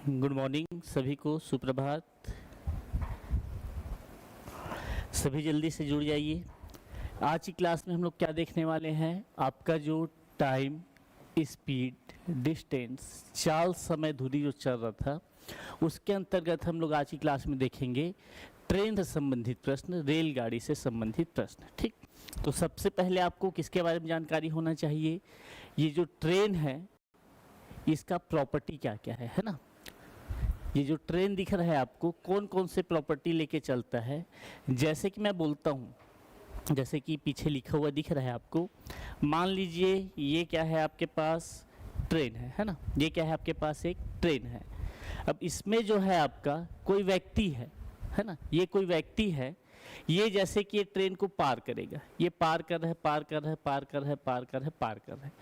Good morning सभी को, सुप्रभात। सभी जल्दी से जुड़ जाइए। आज की क्लास में हम लोग क्या देखने वाले हैं, आपका जो टाइम, स्पीड, डिस्टेंस, चाल, समय, दूरी जो चल रहा था उसके अंतर्गत हम लोग आज की क्लास में देखेंगे ट्रेन से संबंधित प्रश्न, रेलगाड़ी से संबंधित प्रश्न। ठीक, तो सबसे पहले आपको किसके बारे में जानकारी होना चाहिए, ये जो ट्रेन है इसका प्रॉपर्टी क्या क्या है ना। ये जो ट्रेन दिख रहा है आपको कौन कौन से प्रॉपर्टी लेके चलता है। जैसे कि मैं बोलता हूँ, जैसे कि पीछे लिखा हुआ दिख रहा है आपको, मान लीजिए ये क्या है आपके पास, ट्रेन है ना। ये क्या है आपके पास, एक ट्रेन है। अब इसमें जो है आपका कोई व्यक्ति है ना, ये कोई व्यक्ति है। ये जैसे कि ये ट्रेन को पार करेगा, ये पार कर रहा है, पार कर रहा है, पार कर रहा है, पार कर रहा है, पार कर रहा है।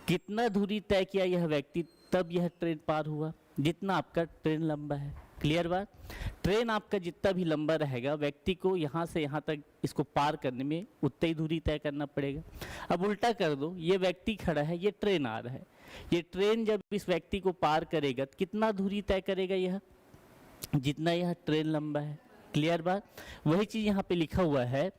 कितना दूरी तय किया यह व्यक्ति, तब यह ट्रेन पार हुआ, जितना आपका ट्रेन लंबा है। क्लियर बात। ट्रेन आपका जितना भी लंबा रहेगा, व्यक्ति को यहाँ से यहाँ तक इसको पार करने में उतनी ही दूरी तय करना पड़ेगा। अब उल्टा कर दो, ये व्यक्ति खड़ा है, ये ट्रेन आ रहा है। ये ट्रेन जब इस व्यक्ति को पार करेगा तो कितना दूरी तय करेगा, यह जितना यह ट्रेन लंबा है। क्लियर बात। वही चीज यहाँ पे लिखा हुआ है,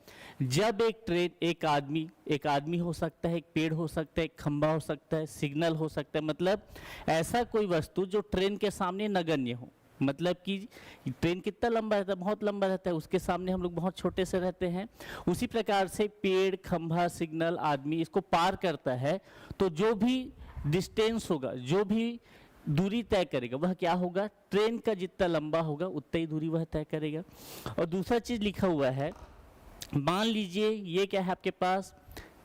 जब एक ट्रेन, एक आदमी हो सकता है, एक पेड़ हो सकता है, एक खंभा हो सकता है, सिग्नल हो सकता है, मतलब ऐसा कोई वस्तु जो ट्रेन के सामने नगण्य हो। मतलब कि ट्रेन कितना लंबा रहता है, बहुत लंबा रहता है, उसके सामने हम लोग बहुत छोटे से रहते हैं। उसी प्रकार से पेड़, खंभा, सिग्नल, आदमी इसको पार करता है तो जो भी डिस्टेंस होगा, जो भी दूरी तय करेगा, वह क्या होगा, ट्रेन का जितना लंबा होगा उतना ही दूरी वह तय करेगा। और दूसरा चीज लिखा हुआ है, मान लीजिए ये क्या है आपके पास,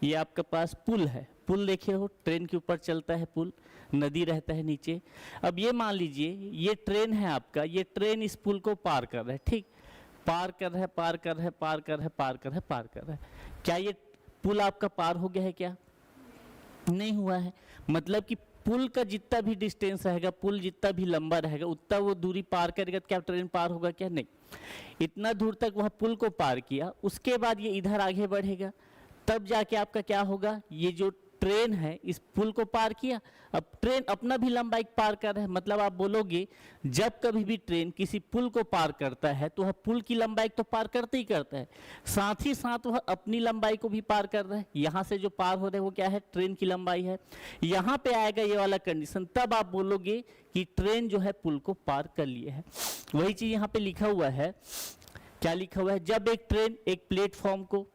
ये आपके पास पुल है। पुल देखे हो, ट्रेन के ऊपर चलता है पुल, नदी रहता है नीचे। अब ये मान लीजिए ये ट्रेन है आपका, ये ट्रेन इस पुल को पार कर रहा है। ठीक, पार कर रहा है, पार कर रहा है, पार कर रहा है, पार कर रहा है, पार कर रहा है। क्या ये पुल आपका पार हो गया है, क्या नहीं हुआ है। मतलब कि पुल का जितना भी डिस्टेंस रहेगा, पुल जितना भी लंबा रहेगा, उतना वो दूरी पार करेगा तो क्या ट्रेन पार होगा, क्या नहीं। इतना दूर तक वह पुल को पार किया, उसके बाद ये इधर आगे बढ़ेगा, तब जाके आपका क्या होगा, ये जो ट्रेन है इस पुल को पार किया। अब ट्रेन अपना भी लंबाई पार कर रहा है, मतलब आप बोलोगे जब कभी भी ट्रेन किसी पुल को पार करता है तो वह पुल की लंबाई तो पार करते ही करता है, साथ ही साथ वह अपनी लंबाई को भी पार कर रहा है। यहाँ से जो पार हो रहा है वो क्या है, ट्रेन की लंबाई है। यहाँ पे आएगा ये वाला कंडीशन, तब आप बोलोगे कि ट्रेन जो है पुल को पार कर लिए है। वही चीज यहाँ पे लिखा हुआ है, क्या लिखा हुआ है, जब एक ट्रेन एक प्लेटफॉर्म को,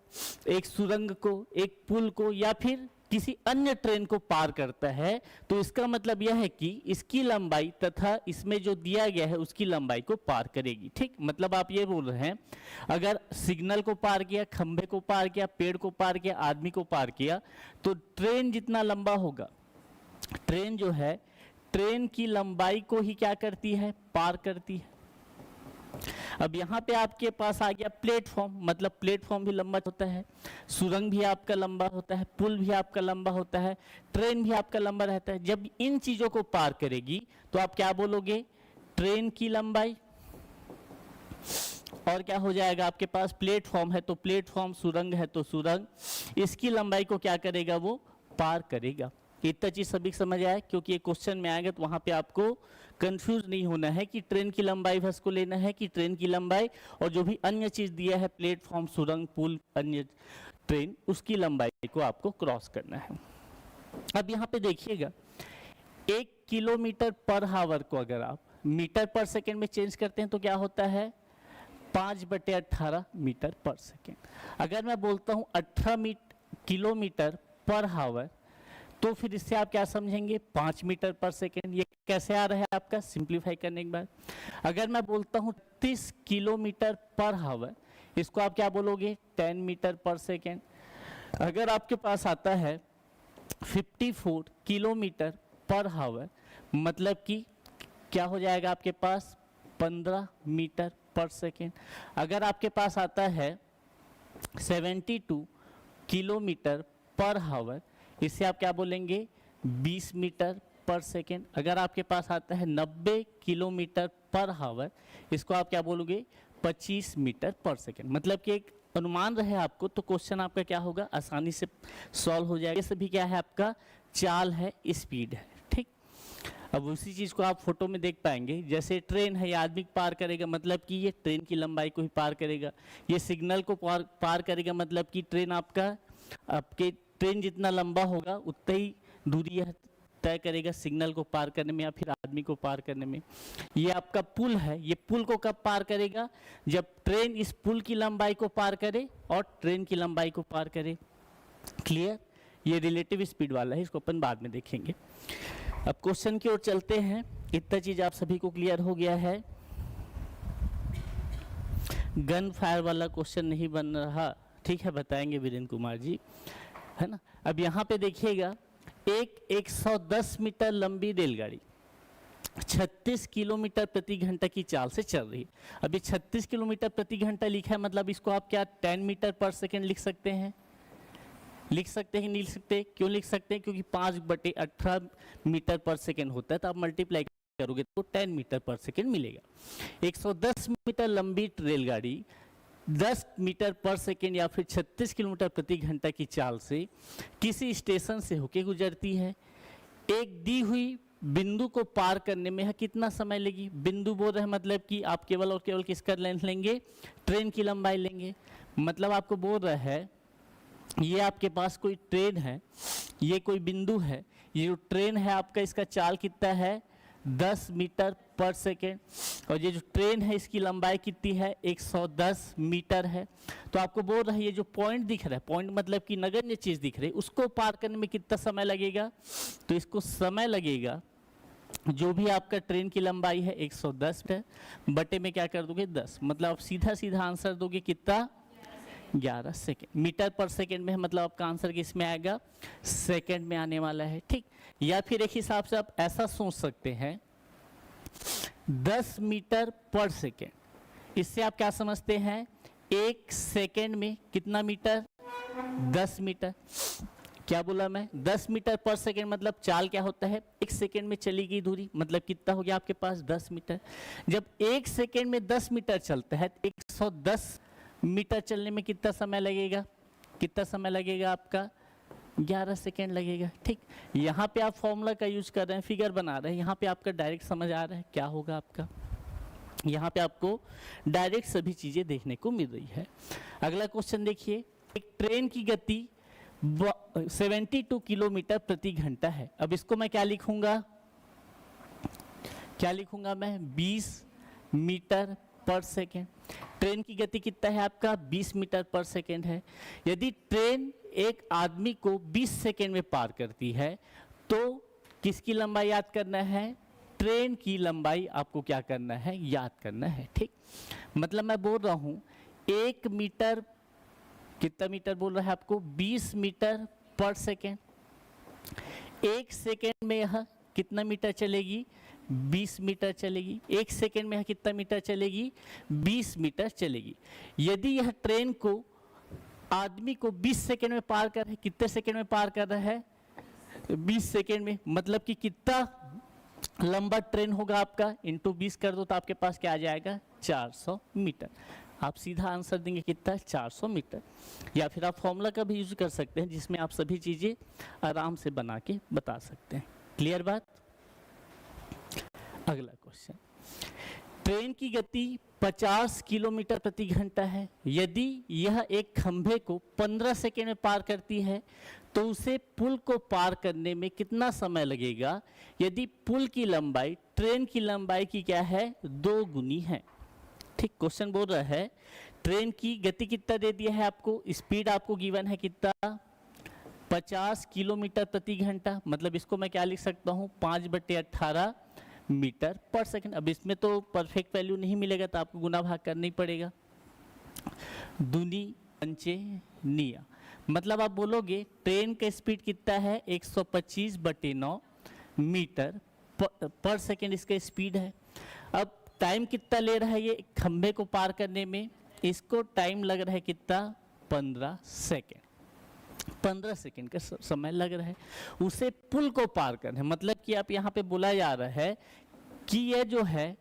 एक सुरंग को, एक पुल को या फिर किसी अन्य ट्रेन को पार करता है तो इसका मतलब यह है कि इसकी लंबाई तथा इसमें जो दिया गया है उसकी लंबाई को पार करेगी। ठीक, मतलब आप ये बोल रहे हैं, अगर सिग्नल को पार किया, खंभे को पार किया, पेड़ को पार किया, आदमी को पार किया, तो ट्रेन जितना लंबा होगा, ट्रेन जो है ट्रेन की लंबाई को ही क्या करती है, पार करती है। अब यहाँ पे आपके पास आ गया प्लेटफॉर्म, मतलब प्लेटफॉर्म भी लंबा होता है, सुरंग भी आपका लंबा होता है, पुल भी आपका लंबा होता है, ट्रेन भी आपका लंबा रहता है। जब इन चीजों को पार करेगी तो आप क्या बोलोगे, ट्रेन की लंबाई, और क्या हो जाएगा आपके पास, प्लेटफॉर्म है तो प्लेटफॉर्म, सुरंग है तो सुरंग, इसकी लंबाई को क्या करेगा, वो पार करेगा। इतना चीज सभी समझ आया, क्योंकि ये क्वेश्चन में आएगा तो वहां पे आपको कंफ्यूज नहीं होना है कि ट्रेन की लंबाई बस को लेना है कि ट्रेन की लंबाई और जो भी अन्य चीज दिया है, प्लेटफॉर्म, सुरंग, पुल, अन्य ट्रेन, उसकी लंबाई को आपको क्रॉस करना है। अब यहाँ पे देखिएगा, 1 किलोमीटर पर हावर को अगर आप मीटर पर सेकेंड में चेंज करते हैं तो क्या होता है, 5/18 मीटर पर सेकेंड। अगर मैं बोलता हूँ 18 किलोमीटर पर हावर, तो फिर इससे आप क्या समझेंगे, 5 मीटर पर सेकेंड। ये कैसे आ रहा है आपका, सिंप्लीफाई करने के बाद। अगर मैं बोलता हूँ 30 किलोमीटर पर हावर, इसको आप क्या बोलोगे, 10 मीटर पर सेकेंड। अगर आपके पास आता है 54 किलोमीटर पर हावर, मतलब कि क्या हो जाएगा आपके पास, 15 मीटर पर सेकेंड। अगर आपके पास आता है 72 किलोमीटर पर हावर, इससे आप क्या बोलेंगे, 20 मीटर पर सेकेंड। अगर आपके पास आता है 90 किलोमीटर पर हावर, इसको आप क्या बोलोगे, 25 मीटर पर सेकेंड। मतलब कि एक अनुमान रहे आपको तो क्वेश्चन आपका क्या होगा, आसानी से सॉल्व हो जाएगा। ये सभी क्या है आपका, चाल है, स्पीड है। ठीक, अब उसी चीज को आप फोटो में देख पाएंगे, जैसे ट्रेन है, ये आदमी पार करेगा मतलब कि ये ट्रेन की लंबाई को ही पार करेगा। ये सिग्नल को पार करेगा मतलब कि ट्रेन आपके ट्रेन जितना लंबा होगा उतना ही दूरी यह तय करेगा सिग्नल को पार करने में या फिर आदमी को पार करने में। ये आपका पुल है, ये पुल को कब पार करेगा? जब ट्रेन इस पुल की लंबाई को पार करे और ट्रेन की लंबाई को पार करे। क्लियर? ये रिलेटिव स्पीड वाला है, इसको अपन बाद में देखेंगे। अब क्वेश्चन की ओर चलते हैं। इतना चीज आप सभी को क्लियर हो गया है। गन फायर वाला क्वेश्चन नहीं बन रहा, ठीक है, बताएंगे वीरेंद्र कुमार जी, है ना। अब यहाँ पे देखिएगा, एक 110 मीटर लंबी रेलगाड़ी 36 किलोमीटर प्रति घंटा की चाल से चल रही है। अब ये 36 किलोमीटर प्रति घंटा लिखा है, मतलब इसको आप क्या 10 मीटर पर सेकेंड लिख सकते हैं? लिख सकते हैं, नहीं लिख सकते? क्यों लिख सकते हैं? क्योंकि 5/18 मीटर पर सेकेंड होता है, तो आप मल्टीप्लाई करोगे तो 10 मीटर पर सेकेंड मिलेगा। 110 मीटर लंबी रेलगाड़ी 10 मीटर पर सेकेंड या फिर 36 किलोमीटर प्रति घंटा की चाल से किसी स्टेशन से होके गुजरती है। एक दी हुई बिंदु को पार करने में कितना समय लेगी? बिंदु बोल रहे हैं मतलब कि आप केवल और केवल किसका लेंथ लेंगे? ट्रेन की लंबाई लेंगे। मतलब आपको बोल रहा है ये आपके पास कोई ट्रेन है, ये कोई बिंदु है, ये जो ट्रेन है आपका, इसका चाल कितना है? 10 मीटर पर सेकेंड, और ये जो ट्रेन है इसकी लंबाई कितनी है? 110 मीटर है। तो आपको बोल रहा है ये जो पॉइंट दिख रहा है, पॉइंट मतलब कि नगण्य चीज दिख रही है, उसको पार करने में कितना समय लगेगा? तो इसको समय लगेगा, जो भी आपका ट्रेन की लंबाई है 110 है, बटे में क्या कर दोगे? 10। मतलब आप सीधा सीधा आंसर दोगे कितना? 11 सेकेंड। मीटर पर सेकेंड में है, मतलब आपका आंसर किस में आएगा? सेकेंड में आने वाला है, ठीक। या फिर एक हिसाब से आप ऐसा सोच सकते हैं, 10 मीटर पर सेकेंड, इससे आप क्या समझते हैं? एक सेकेंड में कितना मीटर? 10 मीटर। क्या बोला मैं? 10 मीटर पर सेकेंड, मतलब चाल क्या होता है? एक सेकेंड में चली गई दूरी, मतलब कितना हो गया आपके पास? 10 मीटर। जब एक सेकेंड में 10 मीटर चलता है, 110 मीटर चलने में कितना समय लगेगा? कितना समय लगेगा आपका? 11 सेकेंड लगेगा, ठीक। यहाँ पे आप फॉर्मूला का यूज कर रहे हैं, फिगर बना रहे हैं, यहाँ पे आपका डायरेक्ट समझ आ रहा है क्या होगा आपका। यहाँ पे आपको डायरेक्ट सभी चीजें देखने को मिल रही है। अगला क्वेश्चन देखिए, एक ट्रेन की गति 72 किलोमीटर प्रति घंटा है। अब इसको मैं क्या लिखूंगा? क्या लिखूंगा मैं? 20 मीटर पर सेकेंड। ट्रेन की गति कितना है आपका? 20 मीटर पर सेकेंड है। यदि ट्रेन एक आदमी को 20 सेकेंड में पार करती है, तो किसकी लंबाई याद करना है? ट्रेन की लंबाई आपको क्या करना है? याद करना है, ठीक। मतलब मैं बोल रहा हूं 1 मीटर, कितना मीटर बोल रहा है आपको? 20 मीटर पर सेकेंड। एक सेकेंड में यह कितना मीटर चलेगी? 20 मीटर चलेगी। एक सेकेंड में कितना मीटर चलेगी? 20 मीटर चलेगी। यदि यह ट्रेन को आदमी को 20 सेकेंड में पार कर रहा है, कितने सेकेंड में पार कर रहा है? 20 सेकेंड में। मतलब कि कितना लंबा ट्रेन होगा आपका? इंटू 20 कर दो तो आपके पास क्या आ जाएगा? 400 मीटर। आप सीधा आंसर देंगे कितना? 400 मीटर। या फिर आप फॉर्मूला का भी यूज कर सकते हैं, जिसमें आप सभी चीजें आराम से बना के बता सकते हैं। क्लियर बात? अगला क्वेश्चन, ट्रेन की गति 50 किलोमीटर प्रति घंटा है। यदि यह एक खंभे को 15 सेकेंड में पार करती है, तो उसे पुल को पार करने में कितना समय लगेगा? यदि पुल की लंबाई ट्रेन की लंबाई की क्या है? 2 गुनी है, ठीक। क्वेश्चन बोल रहा है ट्रेन की गति कितना दे दिया है आपको? स्पीड आपको गिवन है कितना? 50 किलोमीटर प्रति घंटा। मतलब इसको मैं क्या लिख सकता हूँ? 5/18 मीटर पर सेकेंड। अब इसमें तो परफेक्ट वैल्यू नहीं मिलेगा, तो आपको गुना भाग करना ही पड़ेगा। दूनी पंचे निया, मतलब आप बोलोगे ट्रेन का स्पीड कितना है? 125/9 मीटर पर सेकेंड इसका स्पीड है। अब टाइम कितना ले रहा है ये खंभे को पार करने में? इसको टाइम लग रहा है कितना? 15 सेकेंड। 15 सेकेंड का समय लग रहा है उसे पुल को पार करने। मतलब कि आप यहाँ पे बोला जा रहा है कि ये जो है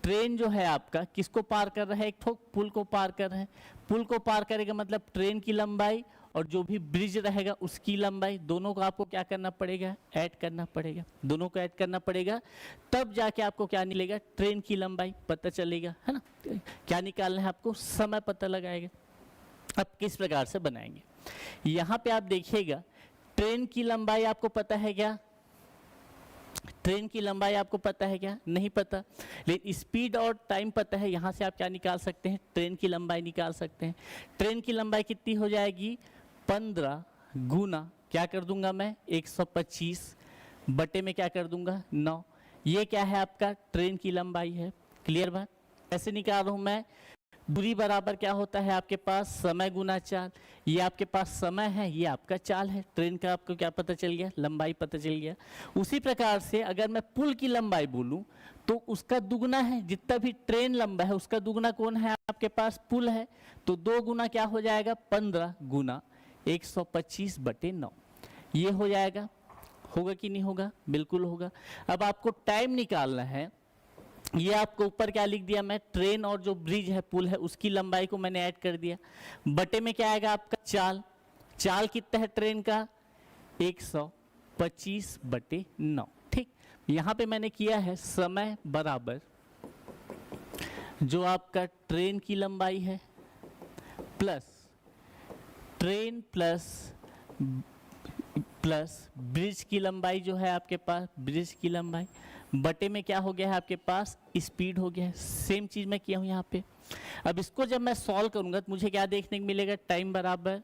ट्रेन जो है आपका किसको पार कर रहा है? एक ठोक पुल को पार कर रहा है। पुल को पार करेगा मतलब ट्रेन की लंबाई और जो भी ब्रिज रहेगा उसकी लंबाई, दोनों को आपको क्या करना पड़ेगा, ऐड करना पड़ेगा, दोनों को ऐड करना पड़ेगा, तब जाके आपको क्या मिलेगा, ट्रेन की लंबाई पता चलेगा, है ना। क्या निकालना है आपको, समय पता लगाएगा। अब किस प्रकार से बनाएंगे, यहाँ पे आप देखिएगा ट्रेन की लंबाई आपको पता है क्या, ट्रेन की लंबाई आपको पता है क्या, नहीं पता, लेकिन स्पीड और टाइम पता है। यहाँ से आप क्या निकाल सकते हैं, ट्रेन की लंबाई निकाल सकते हैं। ट्रेन की लंबाई कितनी हो जाएगी, 15 गुना क्या कर दूंगा मैं, 125 बटे में क्या कर दूंगा, 9। ये क्या है आपका ट्रेन की लंबाई है। क्लियर बात, कैसे निकाल रहा हूँ मैं, दूरी बराबर क्या होता है आपके पास, समय गुना चाल। ये आपके पास समय है, ये आपका चाल है, ट्रेन का आपको क्या पता चल गया, लंबाई पता चल गया। उसी प्रकार से अगर मैं पुल की लंबाई बोलूं तो उसका दुगना है, जितना भी ट्रेन लंबा है उसका दुगना कौन है आपके पास, पुल है। तो 2 गुना क्या हो जाएगा, 15 गुना 125 बटे 9, ये हो जाएगा। होगा कि नहीं होगा, बिल्कुल होगा। अब आपको टाइम निकालना है, ये आपको ऊपर क्या लिख दिया मैं, ट्रेन और जो ब्रिज है, पुल है, उसकी लंबाई को मैंने ऐड कर दिया। बटे में क्या आएगा आपका, चाल। चाल कितना है ट्रेन का, 125 बटे 9। ठीक, यहाँ पे मैंने किया है समय बराबर जो आपका ट्रेन की लंबाई है प्लस ट्रेन प्लस ब्रिज की लंबाई जो है आपके पास, ब्रिज की लंबाई बटे में क्या हो गया है आपके पास, स्पीड हो गया है। सेम चीज मैं किया हूं यहाँ पे। अब इसको जब मैं सॉल्व करूंगा तो मुझे क्या देखने को मिलेगा, टाइम बराबर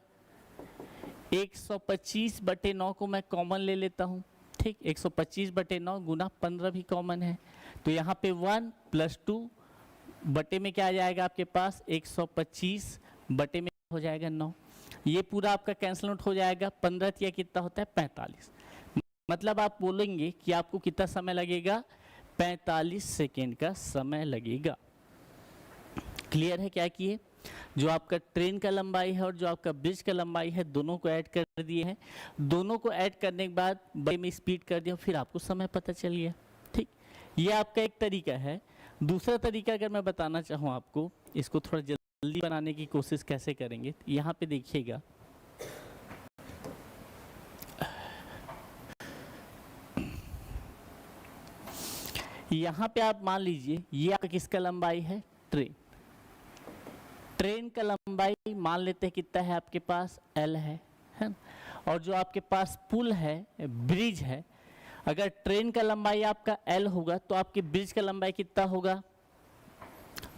125 बटे 9 को मैं कॉमन ले लेता हूँ। ठीक, 125 बटे 9 गुना 15 भी कॉमन है, तो यहाँ पे 1 + 2 बटे में क्या आ जाएगा आपके पास, 125 बटे में हो जाएगा 9। ये पूरा आपका कैंसल आउट हो जाएगा, 15 या कितना होता है, 45। मतलब आप बोलेंगे कि आपको कितना समय लगेगा, 45 सेकेंड का समय लगेगा। क्लियर है क्या किए, जो आपका ट्रेन का लंबाई है और जो आपका ब्रिज का लंबाई है, दोनों को ऐड कर दिए हैं। दोनों को ऐड करने के बाद बड़े में स्पीड कर दिया, फिर आपको समय पता चल गया। ठीक, ये आपका एक तरीका है। दूसरा तरीका अगर मैं बताना चाहूँ आपको, इसको थोड़ा जल्दी बनाने की कोशिश कैसे करेंगे, यहाँ पे देखिएगा। यहाँ पे आप मान लीजिए ये आपका किसका लंबाई है, ट्रेन। ट्रेन का लंबाई मान लेते हैं कितना है आपके पास, L है ना। और जो आपके पास पुल है, ब्रिज है, अगर ट्रेन का लंबाई आपका L होगा तो आपके ब्रिज का लंबाई कितना होगा,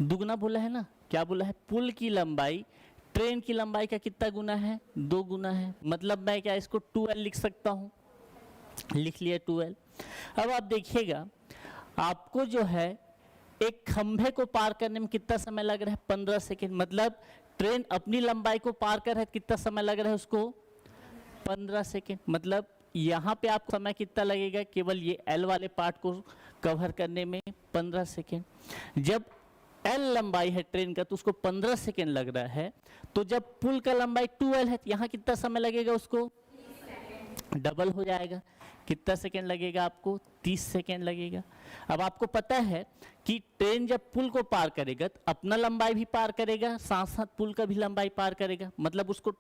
दुगना बोला है ना। क्या बोला है, पुल की लंबाई ट्रेन की लंबाई का कितना गुना है, 2 गुना है। मतलब मैं क्या इसको 2L लिख सकता हूँ, लिख लिया 2L। अब आप देखिएगा आपको जो है एक खंभे को पार करने में कितना समय लग रहा है, 15 सेकेंड। मतलब ट्रेन अपनी लंबाई को पार कर रहा है, कितना समय लग रहा है उसको, 15 सेकेंड। मतलब यहाँ पे आपको समय कितना लगेगा, केवल ये L वाले पार्ट को कवर करने में 15 सेकेंड। जब L लंबाई है ट्रेन का तो उसको 15 सेकेंड लग रहा है, तो जब पुल का लंबाई 2L है तो यहाँ कितना समय लगेगा उसको, डबल हो जाएगा। कितना सेकेंड लगेगा आपको, 30 सेकेंड लगेगा। अब आपको पता है कि ट्रेन जब पुल को पार करेगा तो अपना लंबाई भी पार करेगा, साथ साथ पुल का भी लंबाई पार करेगा। मतलब उसको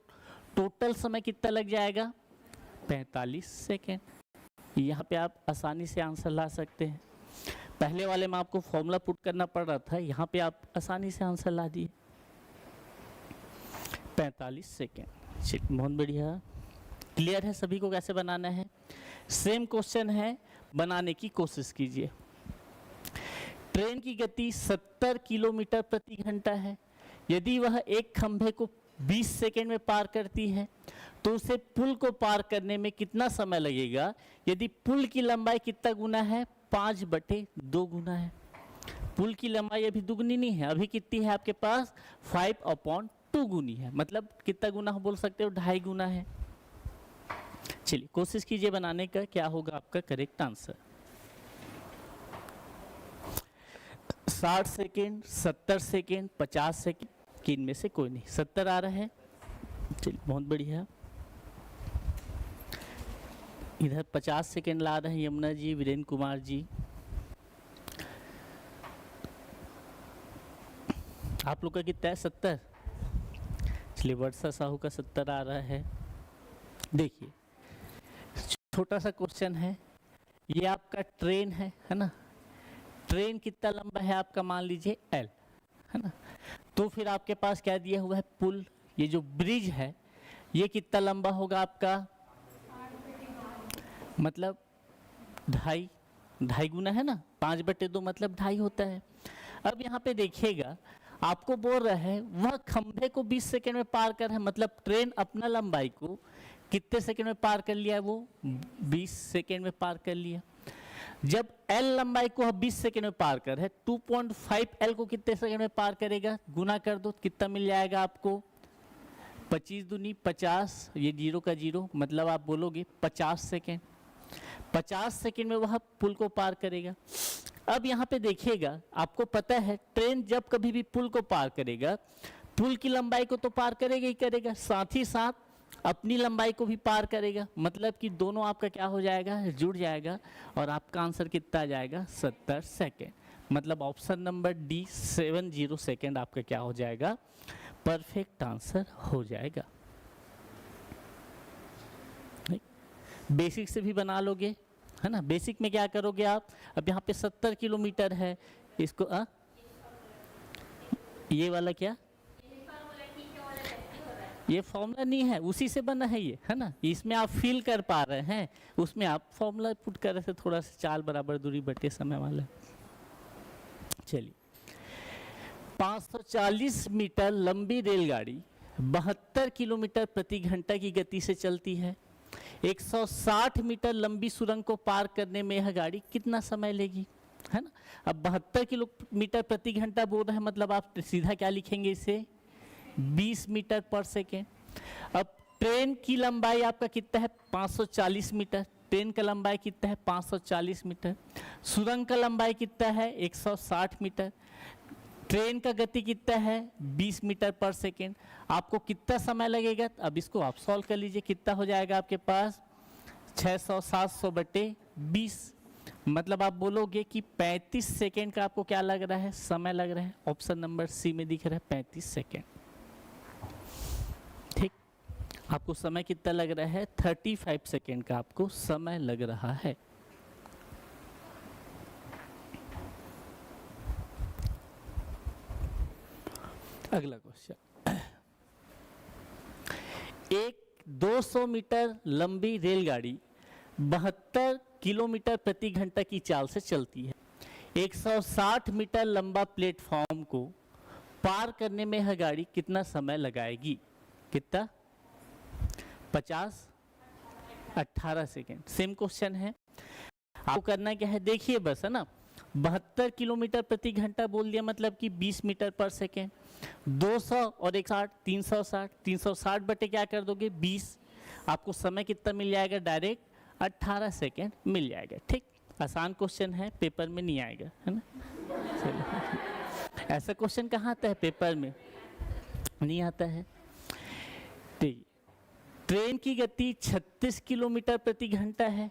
टोटल समय कितना लग जाएगा, 45 सेकेंड। यहाँ पे आप आसानी से आंसर ला सकते हैं। पहले वाले में आपको फॉर्मूला पुट करना पड़ रहा था, यहाँ पे आप आसानी से आंसर ला दिए, 45 सेकेंड। चलिए बहुत बढ़िया, क्लियर है सभी को कैसे बनाना है। सेम क्वेश्चन है, बनाने की कोशिश कीजिए। ट्रेन की गति 70 किलोमीटर प्रति घंटा है। यदि वह एक खंभे को 20 सेकेंड में पार करती है तो उसे पुल को पार करने में कितना समय लगेगा, यदि पुल की लंबाई कितना गुना है, 5/2 गुना है। पुल की लंबाई अभी दुगनी नहीं है, अभी कितनी है आपके पास, 5/2 गुनी है। मतलब कितना गुना बोल सकते हो, 2.5 गुना है। चलिए कोशिश कीजिए बनाने का, क्या होगा आपका correct answer. 60 second, 70 second, 50 second, कि इनमें से कोई नहीं, 70 आ रहा है। चलिए बहुत बढ़िया। इधर 50 सेकेंड ला रहे हैं यमुना जी, वीरेंद्र कुमार जी। आप लोग का कितना है, 70। इसलिए वर्षा साहू का 70 आ रहा है। देखिए छोटा सा क्वेश्चन है, ये आपका ट्रेन है ना, ट्रेन कितना लंबा है आपका, मान लीजिए L है ना, तो फिर आपके पास क्या दिया हुआ है, पुल, ये जो ब्रिज है ये कितना लंबा होगा आपका, मतलब ढाई, ढाई गुना है ना, 5/2 मतलब ढाई होता है। अब यहाँ पे देखिएगा आपको बोल रहा है वह खंभे को 20 सेकेंड में पार कर है, मतलब ट्रेन अपना लंबाई को कितने सेकेंड में पार कर लिया है, वो 20 सेकेंड में पार कर लिया। जब L लंबाई को 20 सेकेंड में पार कर है, 2.5 L को कितने सेकेंड में पार करेगा, गुना कर दो कितना मिल जाएगा आपको, 25 दूनी 50, ये 0 का 0 मतलब आप बोलोगे 50 सेकेंड, 50 सेकेंड में वह पुल को पार करेगा। अब यहाँ पे देखिएगा आपको पता है ट्रेन जब कभी भी पुल को पार करेगा, पुल की लंबाई को तो पार करेगा ही करेगा, साथ ही साथ अपनी लंबाई को भी पार करेगा, मतलब कि दोनों आपका क्या हो जाएगा, जुड़ जाएगा, और आपका आंसर कितना आ जाएगा, 70 सेकेंड। मतलब ऑप्शन नंबर डी 70 सेकेंड आपका क्या हो जाएगा, परफेक्ट आंसर हो जाएगा। बेसिक से भी बना लोगे है ना, बेसिक में क्या करोगे आप, अब यहाँ पे 70 किलोमीटर है, इसको ये वाला क्या, ये फॉर्मूला नहीं है, उसी से बना है ये है ना, इसमें आप फील कर पा रहे हैं, उसमें आप फॉर्मूला पुट कर रहे थे, थोड़ा सा चाल बराबर दूरी बटे समय वाला। चलिए 540 मीटर लंबी रेलगाड़ी 72 किलोमीटर प्रति घंटा की गति से चलती है। 160 मीटर लंबी सुरंग को पार करने में यह गाड़ी कितना समय लेगी, है ना। अब 72 किलोमीटर प्रति घंटा बोल रहे हैं, मतलब आप सीधा क्या लिखेंगे इसे, 20 मीटर पर सेकेंड। अब ट्रेन की लंबाई आपका कितना है, 540 मीटर, ट्रेन का लंबाई कितना है, 540 मीटर, सुरंग का लंबाई कितना है, 160 मीटर, ट्रेन का गति कितना है, 20 मीटर पर सेकेंड। आपको कितना समय लगेगा, अब इसको आप सॉल्व कर लीजिए, कितना हो जाएगा आपके पास, 600 700 बटे 20, मतलब आप बोलोगे कि 35 सेकेंड का आपको क्या लग रहा है, समय लग रहा है। ऑप्शन नंबर सी में दिख रहा है 35 सेकेंड। ठीक, आपको समय कितना लग रहा है, 35 सेकेंड का आपको समय लग रहा है। अगला क्वेश्चन, एक 200 मीटर लंबी रेलगाड़ी 72 किलोमीटर प्रति घंटा की चाल से चलती है। 160 मीटर लंबा प्लेटफॉर्म को पार करने में यह गाड़ी कितना समय लगाएगी, कितना, 50 18 सेकेंड। सेम क्वेश्चन है, आपको करना क्या है, देखिए बस है ना, 72 किलोमीटर प्रति घंटा बोल दिया, मतलब कि 20 मीटर पर सेकेंड, 200 और 160 360, 360 बटे क्या कर दोगे 20, आपको समय कितना मिल जाएगा, डायरेक्ट 18 सेकेंड मिल जाएगा। ठीक, आसान क्वेश्चन है, पेपर में नहीं आएगा है ना। ऐसा क्वेश्चन कहाँ आता है, पेपर में नहीं आता है। ठीक, ट्रेन की गति 36 किलोमीटर प्रति घंटा है,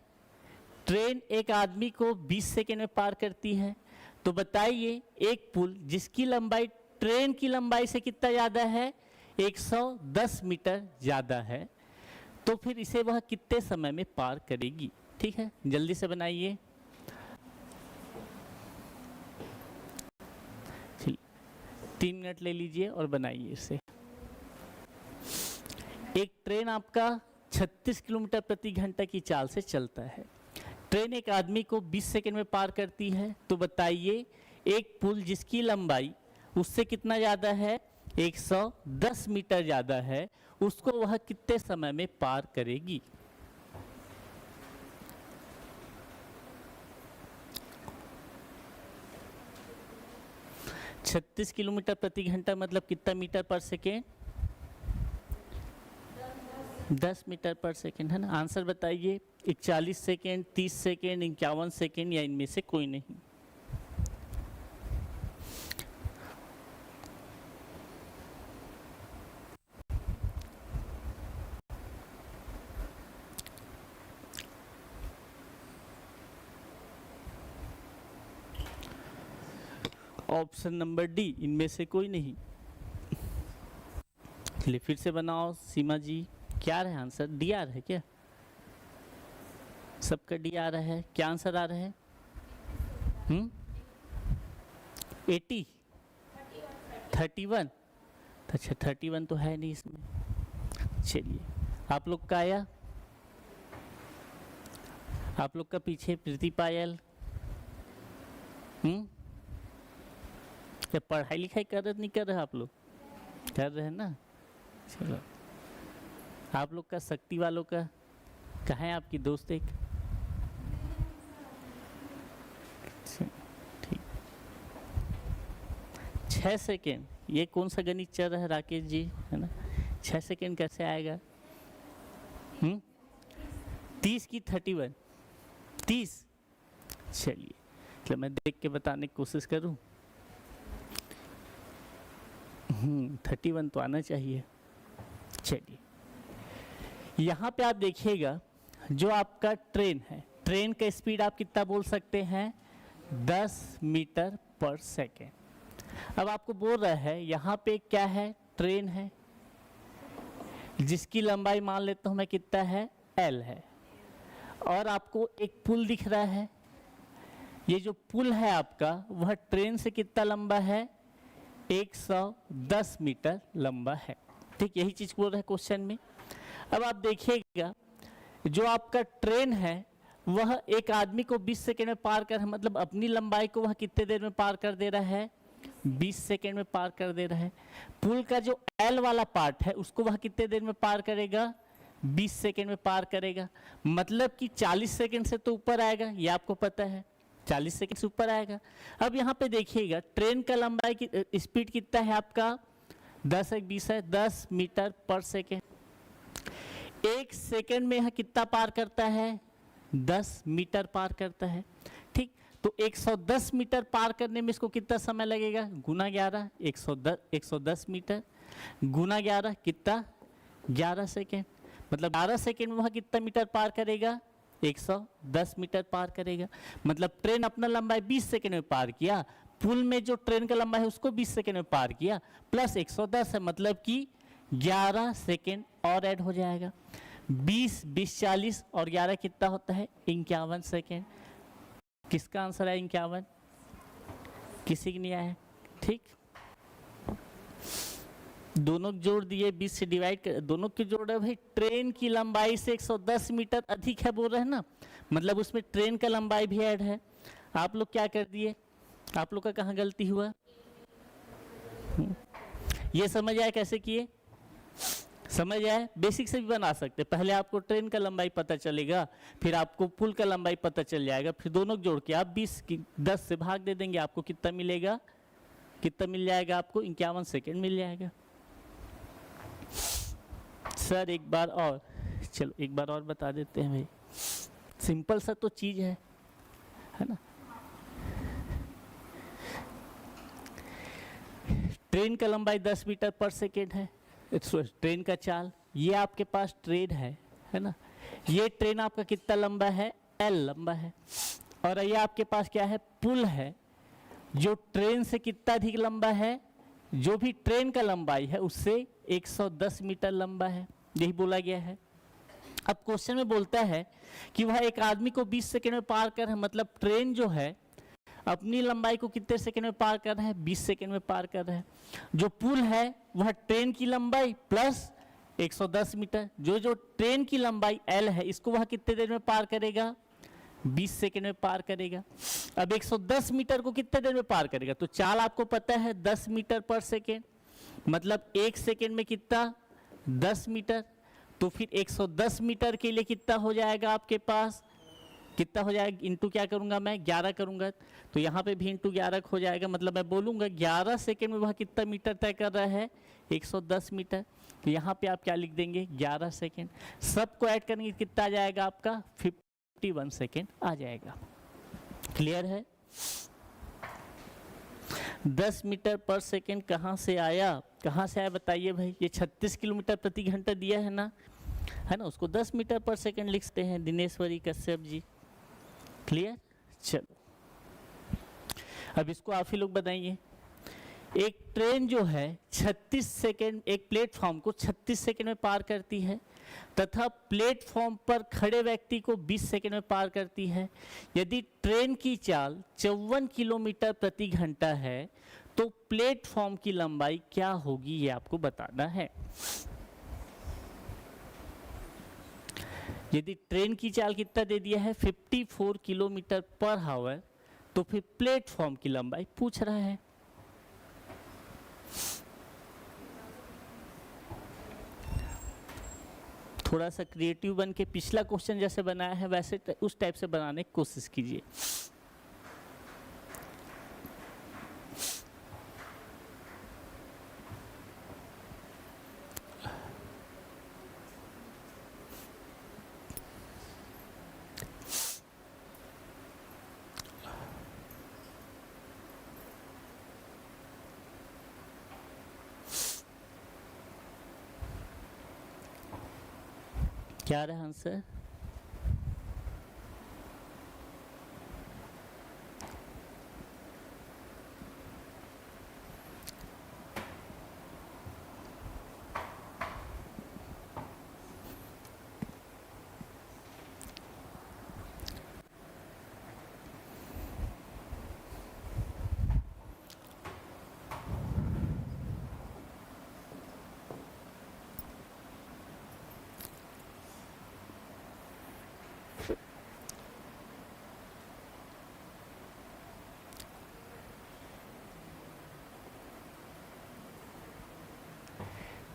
ट्रेन एक आदमी को 20 सेकेंड में पार करती है, तो बताइए एक पुल जिसकी लंबाई ट्रेन की लंबाई से कितना ज़्यादा है, 110 मीटर ज़्यादा है, तो फिर इसे वह कितने समय में पार करेगी। ठीक है, जल्दी से बनाइए। 3 मिनट ले लीजिए और बनाइए इसे। एक ट्रेन आपका 36 किलोमीटर प्रति घंटा की चाल से चलता है, ट्रेन एक आदमी को 20 सेकंड में पार करती है, तो बताइए एक पुल जिसकी लंबाई उससे कितना ज़्यादा है, 110 मीटर ज़्यादा है, उसको वह कितने समय में पार करेगी। छत्तीस किलोमीटर प्रति घंटा मतलब कितना मीटर पर सेकेंड, 10 मीटर पर सेकेंड है ना। आंसर बताइए, 41 सेकेंड, 30 सेकेंड, 51 सेकेंड, या इनमें से कोई नहीं। ऑप्शन नंबर डी, इनमें से कोई नहीं। चलिए फिर से बनाओ सीमा जी। क्या रहा है आंसर? डी आ रहा है क्या? सबका डी आ रहा है? क्या आंसर आ रहा है? 80 31। अच्छा 31 तो है नहीं इसमें। चलिए आप लोग का आया, आप लोग का पीछे प्रीति पायल। क्या पढ़ाई लिखाई कर रहे नहीं कर रहे आप लोग? कर रहे हैं ना। चलो आप लोग का शक्ति वालों का कहाँ है आपकी दोस्त एक? ठीक 6 सेकेंड, ये कौन सा गणित चल रहा है राकेश जी, है ना? 6 सेकेंड कैसे आएगा? 30 की 31? 30। चलिए तो मैं देख के बताने की कोशिश करूं। 31 तो आना चाहिए। चलिए यहाँ पे आप देखिएगा, जो आपका ट्रेन है, ट्रेन का स्पीड आप कितना बोल सकते हैं? 10 मीटर पर सेकेंड। अब आपको बोल रहा है यहाँ पे क्या है? ट्रेन है जिसकी लंबाई मान लेता हूँ मैं कितना है? L है। और आपको एक पुल दिख रहा है, ये जो पुल है आपका वह ट्रेन से कितना लंबा है? 110 मीटर लंबा है। ठीक, यही चीज बोल रहा है क्वेश्चन में। अब आप देखिएगा, जो आपका ट्रेन है वह एक आदमी को 20 सेकेंड में पार कर, मतलब अपनी लंबाई को वह कितने देर में पार कर दे रहा है? 20 सेकेंड में पार कर दे रहा है। पुल का जो L वाला पार्ट है उसको वह कितने देर में पार करेगा? 20 सेकेंड में पार करेगा। मतलब कि 40 सेकेंड से तो ऊपर आएगा, ये आपको पता है, 40 सेकेंड से ऊपर आएगा। अब यहाँ पे देखिएगा ट्रेन का लंबाई की स्पीड कितना है आपका? 10 एक 20 है, 10 मीटर पर सेकेंड। एक सेकेंड में यह कितना पार करता है? 10 मीटर पार करता है। ठीक, तो 110 मीटर पार करने में इसको कितना समय लगेगा? गुना 11, 110 मीटर गुना 11 कितना? 11 सेकेंड। मतलब 12 सेकेंड में वह कितना मीटर पार करेगा? 110 मीटर पार करेगा। मतलब ट्रेन अपना लंबाई 20 सेकेंड में पार किया, पुल में जो ट्रेन का लंबाई है उसको 20 सेकेंड में पार किया, प्लस 110 है, मतलब कि 11 सेकेंड और ऐड हो जाएगा। 20 20 40 और 11 कितना होता है? 51 सेकेंड। किसका आंसर है 51? किसी की नहीं आया? ठीक, दोनों जोड़ दिए, 20 से डिवाइड कर, दोनों के जोड़ रहे भाई। ट्रेन की लंबाई से 110 मीटर अधिक है बोल रहे हैं ना, मतलब उसमें ट्रेन का लंबाई भी ऐड है। आप लोग क्या कर दिए? आप लोग का कहाँ गलती हुआ? ये समझ आया कैसे किए? समझ आया? बेसिक से भी बना सकते। पहले आपको ट्रेन का लंबाई पता चलेगा, फिर आपको पुल का लंबाई पता चल जाएगा, फिर दोनों जोड़ के आप 20 की 10 से भाग दे देंगे, आपको कितना मिलेगा? कितना मिल जाएगा आपको? 51 सेकेंड मिल जाएगा। सर एक बार और, चलो एक बार और बता देते हैं भाई, सिंपल सा तो चीज है ना। ट्रेन का लंबाई 10 मीटर पर सेकेंड है, ट्रेन का चाल, ये आपके पास ट्रेन है ना। ये ट्रेन आपका कितना लंबा है? L लंबा है। और ये आपके पास क्या है? पुल है, जो ट्रेन से कितना अधिक लंबा है? जो भी ट्रेन का लंबाई है उससे 110 मीटर लंबा है, यही बोला गया है। अब क्वेश्चन में बोलता है कि वह एक आदमी को 20 सेकेंड में पार कर रहा है, मतलब ट्रेन जो है अपनी लंबाई को कितने सेकेंड में पार कर रहा है? 20 सेकेंड में पार कर रहा है। जो पुल है वह ट्रेन की लंबाई प्लस 110 मीटर, जो ट्रेन की लंबाई L है इसको वह कितने देर में पार करेगा? 20 सेकेंड में पार करेगा। अब 110 मीटर को कितने देर में पार करेगा? तो चाल आपको पता है 10 मीटर पर सेकेंड, मतलब 1 सेकेंड में कितना? 10 मीटर। तो फिर 110 मीटर के लिए कितना हो जाएगा आपके पास? कितना हो जाएगा? इंटू क्या करूंगा मैं? 11 करूंगा, तो यहाँ पे भी इंटू 11 हो जाएगा। मतलब मैं बोलूंगा 11 सेकेंड में वह कितना मीटर तय कर रहा है? 110 मीटर। तो यहाँ पे आप क्या लिख देंगे? 11 सेकेंड। सबको ऐड करेंगे कितना आ जाएगा आपका? 51 सेकेंड आ जाएगा। क्लियर है? 10 मीटर पर सेकेंड कहाँ से आया? कहाँ से आया बताइए भाई? ये 36 किलोमीटर प्रति घंटा दिया है ना, उसको 10 मीटर पर सेकेंड लिखते हैं दिनेश्वरी कश्यप जी। क्लियर? चलो अब इसको आप ही लोग बताइए, एक ट्रेन जो है 36 सेकेंड, एक प्लेटफॉर्म को 36 सेकेंड में पार करती है तथा प्लेटफॉर्म पर खड़े व्यक्ति को 20 सेकेंड में पार करती है। यदि ट्रेन की चाल 54 किलोमीटर प्रति घंटा है तो प्लेटफॉर्म की लंबाई क्या होगी, ये आपको बताना है। यदि ट्रेन की चाल कितना दे दिया है 54 किलोमीटर पर आवर, तो फिर प्लेटफॉर्म की लंबाई पूछ रहा है। थोड़ा सा क्रिएटिव बन के पिछला क्वेश्चन जैसे बनाया है वैसे उस टाइप से बनाने की कोशिश कीजिए। क्या रहा आंसर?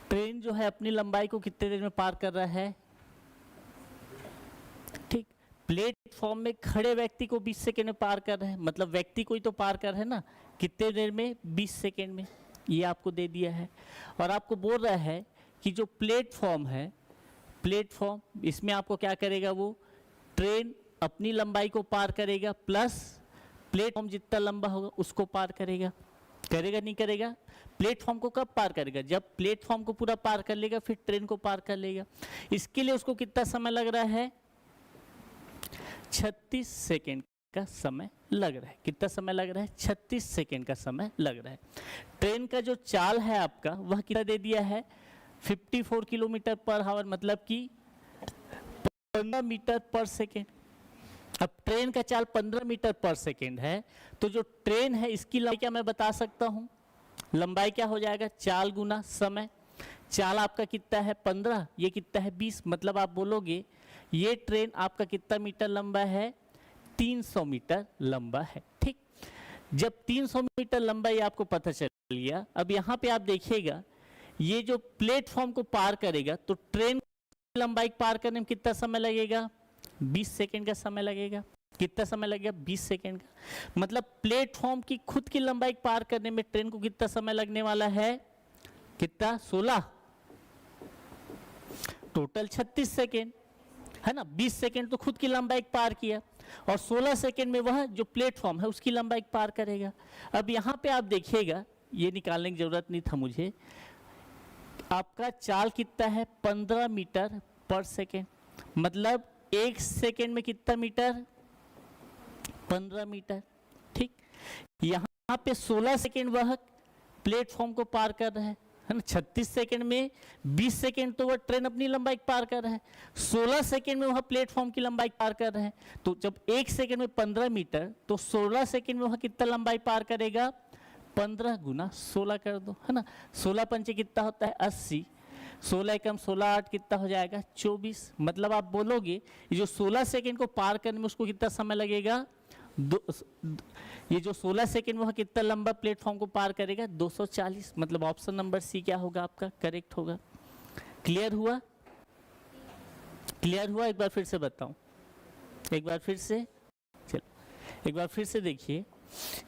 ट्रेन जो है अपनी लंबाई को कितने देर में पार कर रहा है? ठीक, प्लेटफॉर्म में खड़े व्यक्ति को 20 सेकेंड में पार कर रहा है, मतलब व्यक्ति को ही तो पार कर रहा है ना, कितने देर में? 20 सेकेंड में। ये आपको दे दिया है और आपको बोल रहा है कि जो प्लेटफॉर्म है, प्लेटफॉर्म इसमें आपको क्या करेगा, वो ट्रेन अपनी लंबाई को पार करेगा प्लस प्लेटफॉर्म जितना लंबा होगा उसको पार करेगा। करेगा नहीं करेगा? प्लेटफॉर्म को कब पार करेगा? जब प्लेटफॉर्म को पूरा पार कर लेगा फिर ट्रेन को पार कर लेगा। इसके लिए उसको कितना समय लग रहा है? 36 सेकेंड का समय लग रहा है। कितना समय लग रहा है? 36 सेकेंड का समय लग रहा है। ट्रेन का जो चाल है आपका वह कितना दे दिया है? 54 किलोमीटर पर आवर, मतलब कि 15 मीटर पर सेकेंड। अब ट्रेन का चाल 15 मीटर पर सेकेंड है तो जो ट्रेन है इसकी लंबाई क्या मैं बता सकता हूं? लंबाई क्या हो जाएगा? चाल गुना समय। चाल आपका कितना है? 15, ये कितना है? 20, मतलब आप बोलोगे ये ट्रेन आपका कितना मीटर लंबा है? 300 मीटर लंबा है। ठीक, जब 300 मीटर लंबा ये आपको पता चल गया, अब यहाँ पे आप देखिएगा ये जो प्लेटफॉर्म को पार करेगा तो ट्रेन की लंबाई पार करने में कितना समय लगेगा? 20 सेकेंड का समय लगेगा। कितना समय लगेगा? 20 सेकेंड का। मतलब प्लेटफॉर्म की खुद की लंबाई पार करने में ट्रेन को कितना समय लगने वाला है? कितना? 16, टोटल 36 सेकेंड है ना। 20 सेकेंड तो खुद की लंबाई पार किया और 16 सेकेंड में वह जो प्लेटफॉर्म है उसकी लंबाई पार करेगा। अब यहाँ पे आप देखिएगा, ये निकालने की जरूरत नहीं था मुझे, आपका चाल कितना है? 15 मीटर पर सेकेंड, मतलब 1 सेकेंड में कितना मीटर? 15 मीटर। ठीक, यहाँ पे 16 सेकेंड वह प्लेटफॉर्म को पार कर रहा है ना। 36 सेकेंड में 20 सेकेंड तो वह ट्रेन अपनी लंबाई पार कर रहा है, 16 सेकेंड में वह प्लेटफॉर्म की लंबाई पार कर रहा है। तो जब 1 सेकेंड में 15 मीटर तो 16 सेकेंड में वह कितना लंबाई पार करेगा? 15 गुना 16 कर दो, है ना। 16 पंचे कितना होता है? 80। 16 एकम 16 8 कितना हो जाएगा? 24। मतलब आप बोलोगे ये जो 16 सेकेंड को पार करने में उसको कितना समय लगेगा? ये जो 16 सेकेंड वह कितना लंबा प्लेटफॉर्म को पार करेगा? 240। मतलब ऑप्शन नंबर सी क्या होगा आपका? करेक्ट होगा। क्लियर हुआ? क्लियर हुआ? एक बार फिर से बताऊं, एक बार फिर से, चलो एक बार फिर से देखिए।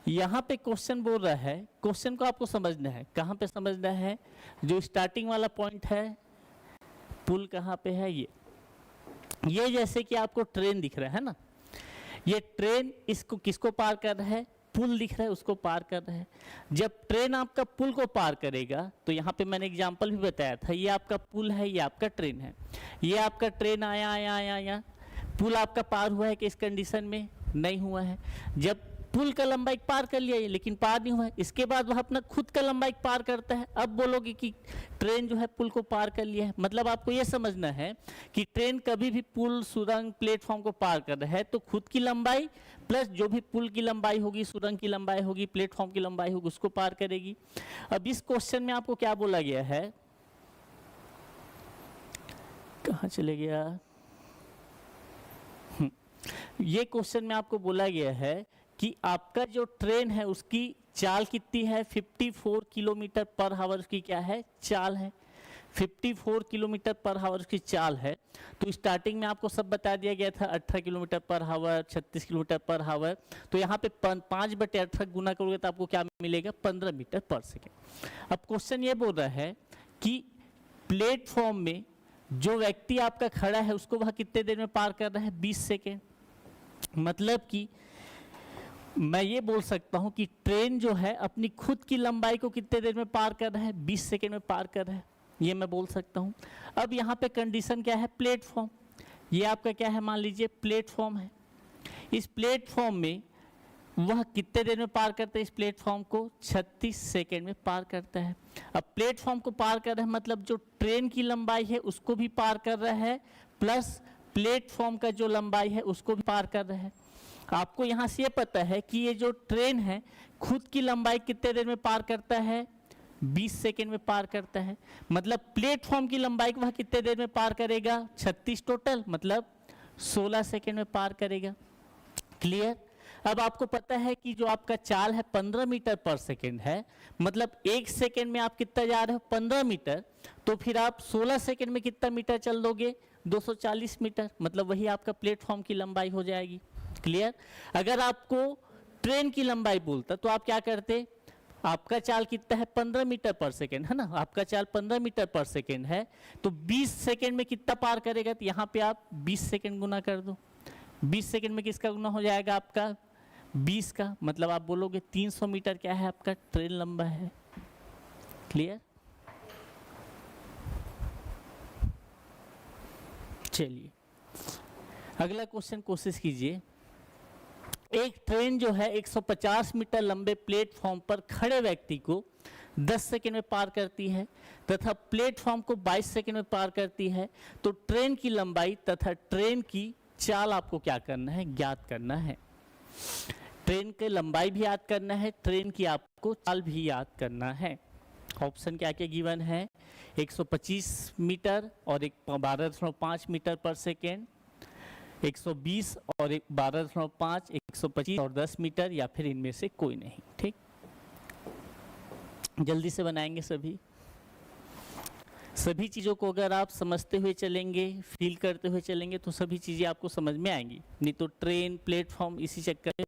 यहाँ पे क्वेश्चन बोल रहा है, क्वेश्चन को आपको समझना है। कहाँ पे समझना है? जो स्टार्टिंग वाला पॉइंट है, पुल कहाँ पे है? ये जैसे कि आपको ट्रेन दिख रहा है ना, ये ट्रेन इसको किसको पार कर रहा है? पुल दिख रहा है उसको पार कर रहा है। जब ट्रेन आपका पुल को पार करेगा तो यहाँ पे मैंने एग्जांपल भी बताया था, ये आपका पुल है, ये आपका ट्रेन है। ये आपका ट्रेन आया आया आया आया, पुल आपका पार हुआ है कि इस कंडीशन में? नहीं हुआ है। जब पुल का लंबाई पार कर लिया ये, लेकिन पार नहीं हुआ है। इसके बाद वह अपना खुद का लंबाई पार करता है। अब बोलोगे कि ट्रेन जो है पुल को पार कर लिया है। मतलब आपको ये समझना है कि ट्रेन कभी भी पुल, सुरंग, प्लेटफॉर्म को पार कर रहा है तो खुद की लंबाई प्लस जो भी पुल की लंबाई होगी, सुरंग की लंबाई होगी, प्लेटफॉर्म की लंबाई होगी, उसको पार करेगी। अब इस क्वेश्चन में आपको क्या बोला गया है, कहाँ चले गया, ये क्वेश्चन में आपको बोला गया है कि आपका जो ट्रेन है उसकी चाल कितनी है, 54 किलोमीटर पर आवर की क्या है, चाल है। 54 किलोमीटर पर आवर की चाल है। तो स्टार्टिंग में आपको सब बता दिया गया था, 18 kilometre per hour, 36 kilometre per hour. तो यहाँ पे 5/18 गुना करोगे तो आपको क्या मिलेगा, 15 मीटर पर सेकेंड। अब क्वेश्चन ये बोल रहा है कि प्लेटफॉर्म में जो व्यक्ति आपका खड़ा है उसको वह कितने देर में पार कर रहा है, 20 सेकेंड। मतलब कि मैं ये बोल सकता हूं कि ट्रेन जो है अपनी खुद की लंबाई को कितने देर में पार कर रहा है, 20 सेकेंड में पार कर रहा है, ये मैं बोल सकता हूं। अब यहाँ पे कंडीशन क्या है, प्लेटफॉर्म। ये आपका क्या है, मान लीजिए प्लेटफॉर्म है। इस प्लेटफॉर्म में वह कितने देर में पार करता है, इस प्लेटफॉर्म को 36 सेकेंड में पार करता है। अब प्लेटफॉर्म को पार कर रहा है मतलब जो ट्रेन की लंबाई है उसको भी पार कर रहा है, प्लस प्लेटफॉर्म का जो लंबाई है उसको भी पार कर रहा है। आपको यहाँ से ये पता है कि ये जो ट्रेन है खुद की लंबाई कितने देर में पार करता है, 20 सेकेंड में पार करता है। मतलब प्लेटफॉर्म की लंबाई को वह कितने देर में पार करेगा, 36 टोटल, मतलब 16 सेकेंड में पार करेगा। क्लियर। अब आपको पता है कि जो आपका चाल है 15 मीटर पर सेकेंड है, मतलब 1 सेकेंड में आप कितना जा रहे हो, 15 मीटर। तो फिर आप 16 सेकेंड में कितना मीटर चल दोगे, 240 मीटर। मतलब वही आपका प्लेटफॉर्म की लंबाई हो जाएगी। क्लियर। अगर आपको ट्रेन की लंबाई बोलता तो आप क्या करते, आपका चाल कितना है, 15 मीटर पर सेकेंड है ना, आपका चाल 15 मीटर पर सेकेंड है, तो 20 सेकेंड में कितना पार करेगा, तो यहाँ पे आप 20 सेकेंड गुना कर दो। 20 सेकेंड में किसका गुना हो जाएगा, आपका 20 का। मतलब आप बोलोगे 300 मीटर क्या है, आपका ट्रेन लंबा है। क्लियर। चलिए अगला क्वेश्चन कोशिश कीजिए। एक ट्रेन जो है 150 मीटर लंबे प्लेटफॉर्म पर खड़े व्यक्ति को 10 सेकेंड में पार करती है तथा प्लेटफॉर्म को 22 सेकेंड में पार करती है। तो ट्रेन की लंबाई तथा ट्रेन की चाल आपको क्या करना है, ज्ञात करना है। ट्रेन की लंबाई भी याद करना है, ट्रेन की आपको चाल भी याद करना है। ऑप्शन क्या क्या गिवन है, 125 मीटर और 12.5 मीटर पर सेकेंड, 120 और 12.5, 125 और 10 मीटर, या फिर इनमें से कोई नहीं। ठीक, जल्दी से बनाएंगे सभी चीज़ों को अगर आप समझते हुए चलेंगे, फील करते हुए चलेंगे तो सभी चीज़ें आपको समझ में आएंगी। नहीं तो ट्रेन, प्लेटफॉर्म इसी चक्कर में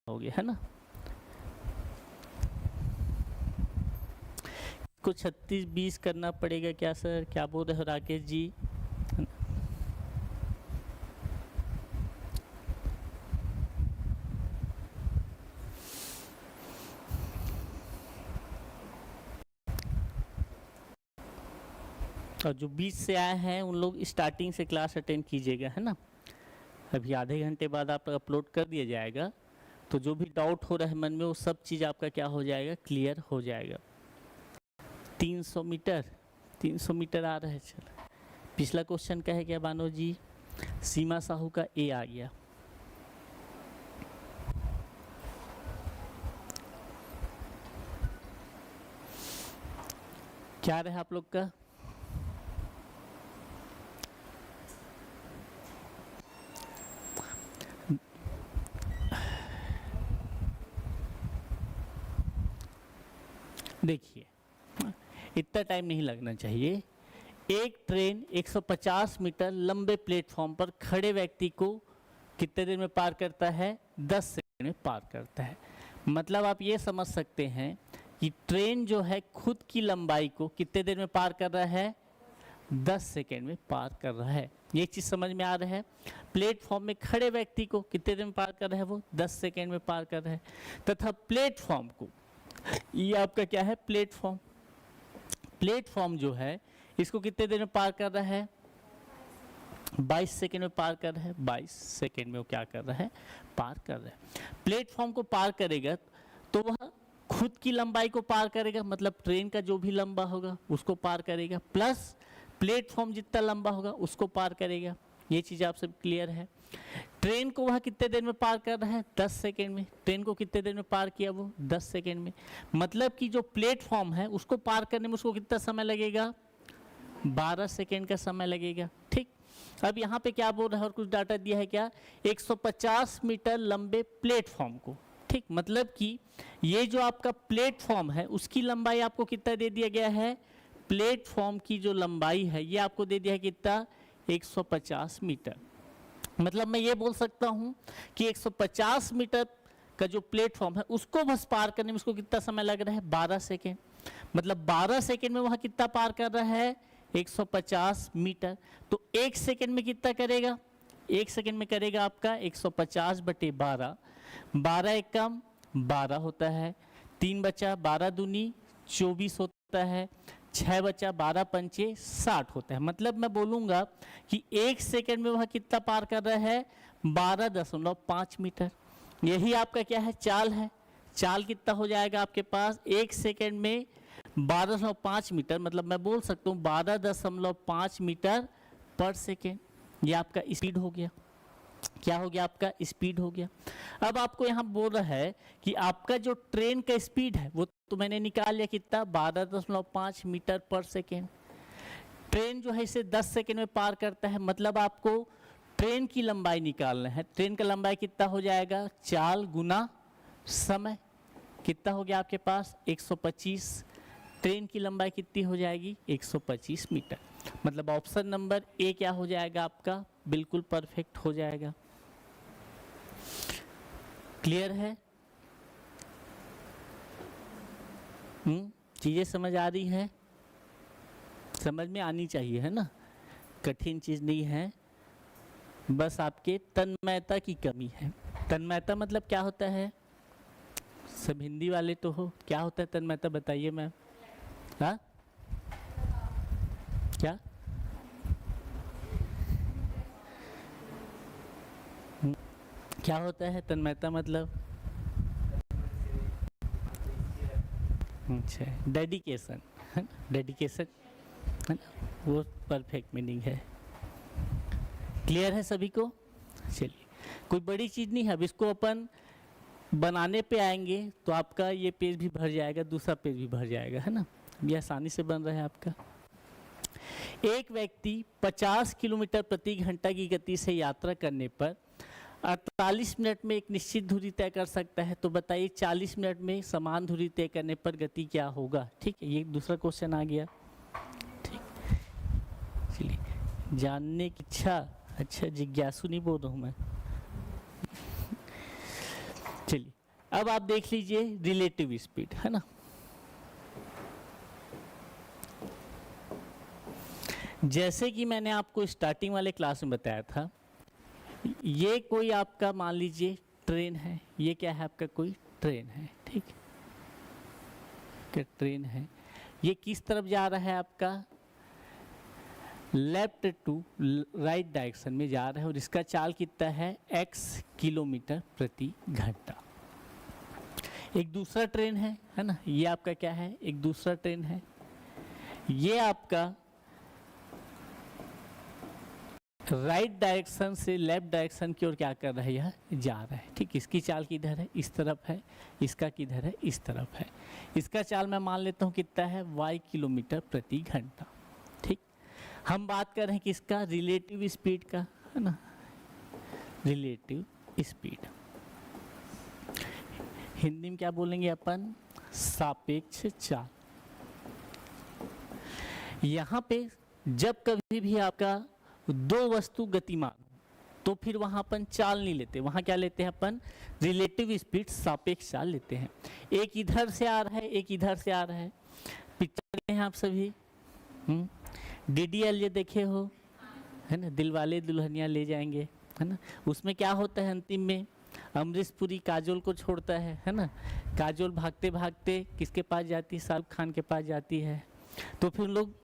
हो गया है ना। कुछ 36-20 करना पड़ेगा क्या सर, क्या बोल रहे हो राकेश जी। और जो 20 से आए हैं उन लोग स्टार्टिंग से क्लास अटेंड कीजिएगा, है ना। अभी आधे घंटे बाद आप अपलोड कर दिया जाएगा, तो जो भी डाउट हो रहा है मन में वो सब चीज़ आपका क्या हो जाएगा, क्लियर हो जाएगा। 300 मीटर आ रहा है। चल पिछला क्वेश्चन का है क्या बानो जी, सीमा साहू का ए आ गया। क्या रहा आप लोग का, देखिए इतना टाइम नहीं लगना चाहिए। एक ट्रेन 150 मीटर लंबे प्लेटफॉर्म पर खड़े व्यक्ति को कितने देर में पार करता है, 10 सेकंड में पार करता है। मतलब आप ये समझ सकते हैं कि ट्रेन जो है खुद की लंबाई को कितने देर में पार कर रहा है, 10 सेकंड में पार कर रहा है। ये चीज़ समझ में आ रहा है। प्लेटफॉर्म में खड़े व्यक्ति को कितने देर में पार कर रहा है, वो 10 सेकंड में पार कर रहा है। तथा प्लेटफॉर्म को, ये आपका क्या है, प्लेटफॉर्म जो है इसको कितने देर में पार कर रहा है, 22 सेकेंड में पार कर रहा है, 22 सेकेंड में वो क्या कर रहा है, पार कर रहा है। प्लेटफॉर्म को पार करेगा तो वह खुद की लंबाई को पार करेगा, मतलब ट्रेन का जो भी लंबा होगा उसको पार करेगा, प्लस प्लेटफॉर्म जितना लंबा होगा उसको पार करेगा। ये चीज़ आप सब क्लियर है। ट्रेन को वह कितने देर में पार कर रहा है, 10 सेकेंड में। ट्रेन को कितने देर में पार किया, वो 10 सेकेंड में। मतलब कि जो प्लेटफॉर्म है उसको पार करने में उसको कितना समय लगेगा, 12 सेकेंड का समय लगेगा। ठीक, अब यहाँ पे क्या बोल रहा है और कुछ डाटा दिया है क्या, 150 मीटर लंबे प्लेटफॉर्म को। ठीक, मतलब कि ये जो आपका प्लेटफॉर्म है उसकी लंबाई आपको कितना दे दिया गया है, प्लेटफॉर्म की जो लंबाई है ये आपको दे दिया है कितना, 150 मीटर। मतलब मैं ये बोल सकता हूँ कि 150 मीटर का जो प्लेटफॉर्म है उसको बस पार करने में उसको कितना समय लग रहा है, 12 सेकेंड। मतलब 12 सेकेंड में वह कितना पार कर रहा है, 150 मीटर। तो 1 सेकेंड में कितना करेगा, 1 सेकेंड में करेगा आपका 150 बटे 12, 12 एक कम 12 होता है, 3 बचा, 12 दूनी 24 होता है, 6 बचा, 12 पंचे 60 होता है। मतलब मैं बोलूँगा कि 1 सेकेंड में वह कितना पार कर रहा है, 12.5 मीटर। यही आपका क्या है, चाल है। चाल कितना हो जाएगा आपके पास, 1 सेकेंड में 12.5 मीटर, मतलब मैं बोल सकता हूँ 12.5 मीटर पर सेकेंड। ये आपका स्पीड हो गया। क्या हो गया, आपका स्पीड हो गया। अब आपको यहाँ बोल रहा है कि आपका जो ट्रेन का स्पीड है वो तो मैंने निकाल लिया कितना, 12.5 मीटर पर सेकेंड। ट्रेन जो है इसे 10 सेकेंड में पार करता है, मतलब आपको ट्रेन की लंबाई निकालना है। ट्रेन का लंबाई कितना हो जाएगा, चाल गुना समय। कितना हो गया आपके पास, 125। ट्रेन की लंबाई कितनी हो जाएगी, 125 मीटर। मतलब ऑप्शन नंबर ए क्या हो जाएगा आपका, बिल्कुल परफेक्ट हो जाएगा। क्लियर है, चीजें समझ आ रही है, समझ में आनी चाहिए, है ना, कठिन चीज नहीं है, बस आपके तन्मयता की कमी है। तन्मयता मतलब क्या होता है, सब हिंदी वाले तो हो, क्या होता है तन्मयता बताइए मैम। हाँ, क्या, क्या होता है तन्मयता मतलब, अच्छा, डेडिकेशन है ना, डेडिकेशन है ना, वो परफेक्ट मीनिंग है। क्लियर है सभी को, चलिए कोई बड़ी चीज़ नहीं है। अब इसको अपन बनाने पे आएंगे तो आपका ये पेज भी भर जाएगा, दूसरा पेज भी भर जाएगा, है ना, ये आसानी से बन रहा है आपका। एक व्यक्ति 50 किलोमीटर प्रति घंटा की गति से यात्रा करने पर 48 मिनट में एक निश्चित दूरी तय कर सकता है, तो बताइए 40 मिनट में समान दूरी तय करने पर गति क्या होगा। ठीक है, ये दूसरा क्वेश्चन आ गया। ठीक, चलिए जानने की इच्छा, अच्छा जिज्ञासु नहीं बोल रहा हूँ मैं। चलिए अब आप देख लीजिए रिलेटिव स्पीड, है ना। जैसे कि मैंने आपको स्टार्टिंग वाले क्लास में बताया था, ये कोई आपका मान लीजिए ट्रेन है, ये क्या है आपका कोई ट्रेन है, ठीक है, ट्रेन है। ये किस तरफ जा रहा है आपका, लेफ्ट टू राइट डायरेक्शन में जा रहा है, और इसका चाल कितना है, x किलोमीटर प्रति घंटा। एक दूसरा ट्रेन है ना, ये आपका क्या है, एक दूसरा ट्रेन है। ये आपका राइट डायरेक्शन से लेफ्ट डायरेक्शन की ओर क्या कर रहा है, यह जा रहा है। ठीक, इसकी चाल किधर है, इस तरफ है, इसका किधर है, इस तरफ है। इसका चाल मैं मान लेता हूँ कितना है, y किलोमीटर प्रति घंटा। ठीक, हम बात कर रहे हैं किसका, रिलेटिव स्पीड का, है ना, रिलेटिव स्पीड। हिंदी में क्या बोलेंगे अपन, सापेक्ष चाल। यहाँ पे जब कभी भी आपका दो वस्तु गतिमान तो फिर वहां अपन चाल नहीं लेते, वहां क्या लेते हैं अपन, रिलेटिव स्पीड, सापेक्ष चाल लेते हैं। एक इधर से आ रहा है, एक इधर से आ रहा है। पिक्चर हैं आप सभी, DDL ये देखे हो, है ना, दिलवाले दुल्हनिया ले जाएंगे, है ना। उसमें क्या होता है, अंतिम में अमरीश पुरी काजोल को छोड़ता है ना। काजोल भागते भागते किसके पास जाती है, शाहरुख खान के पास जाती है। तो फिर लोग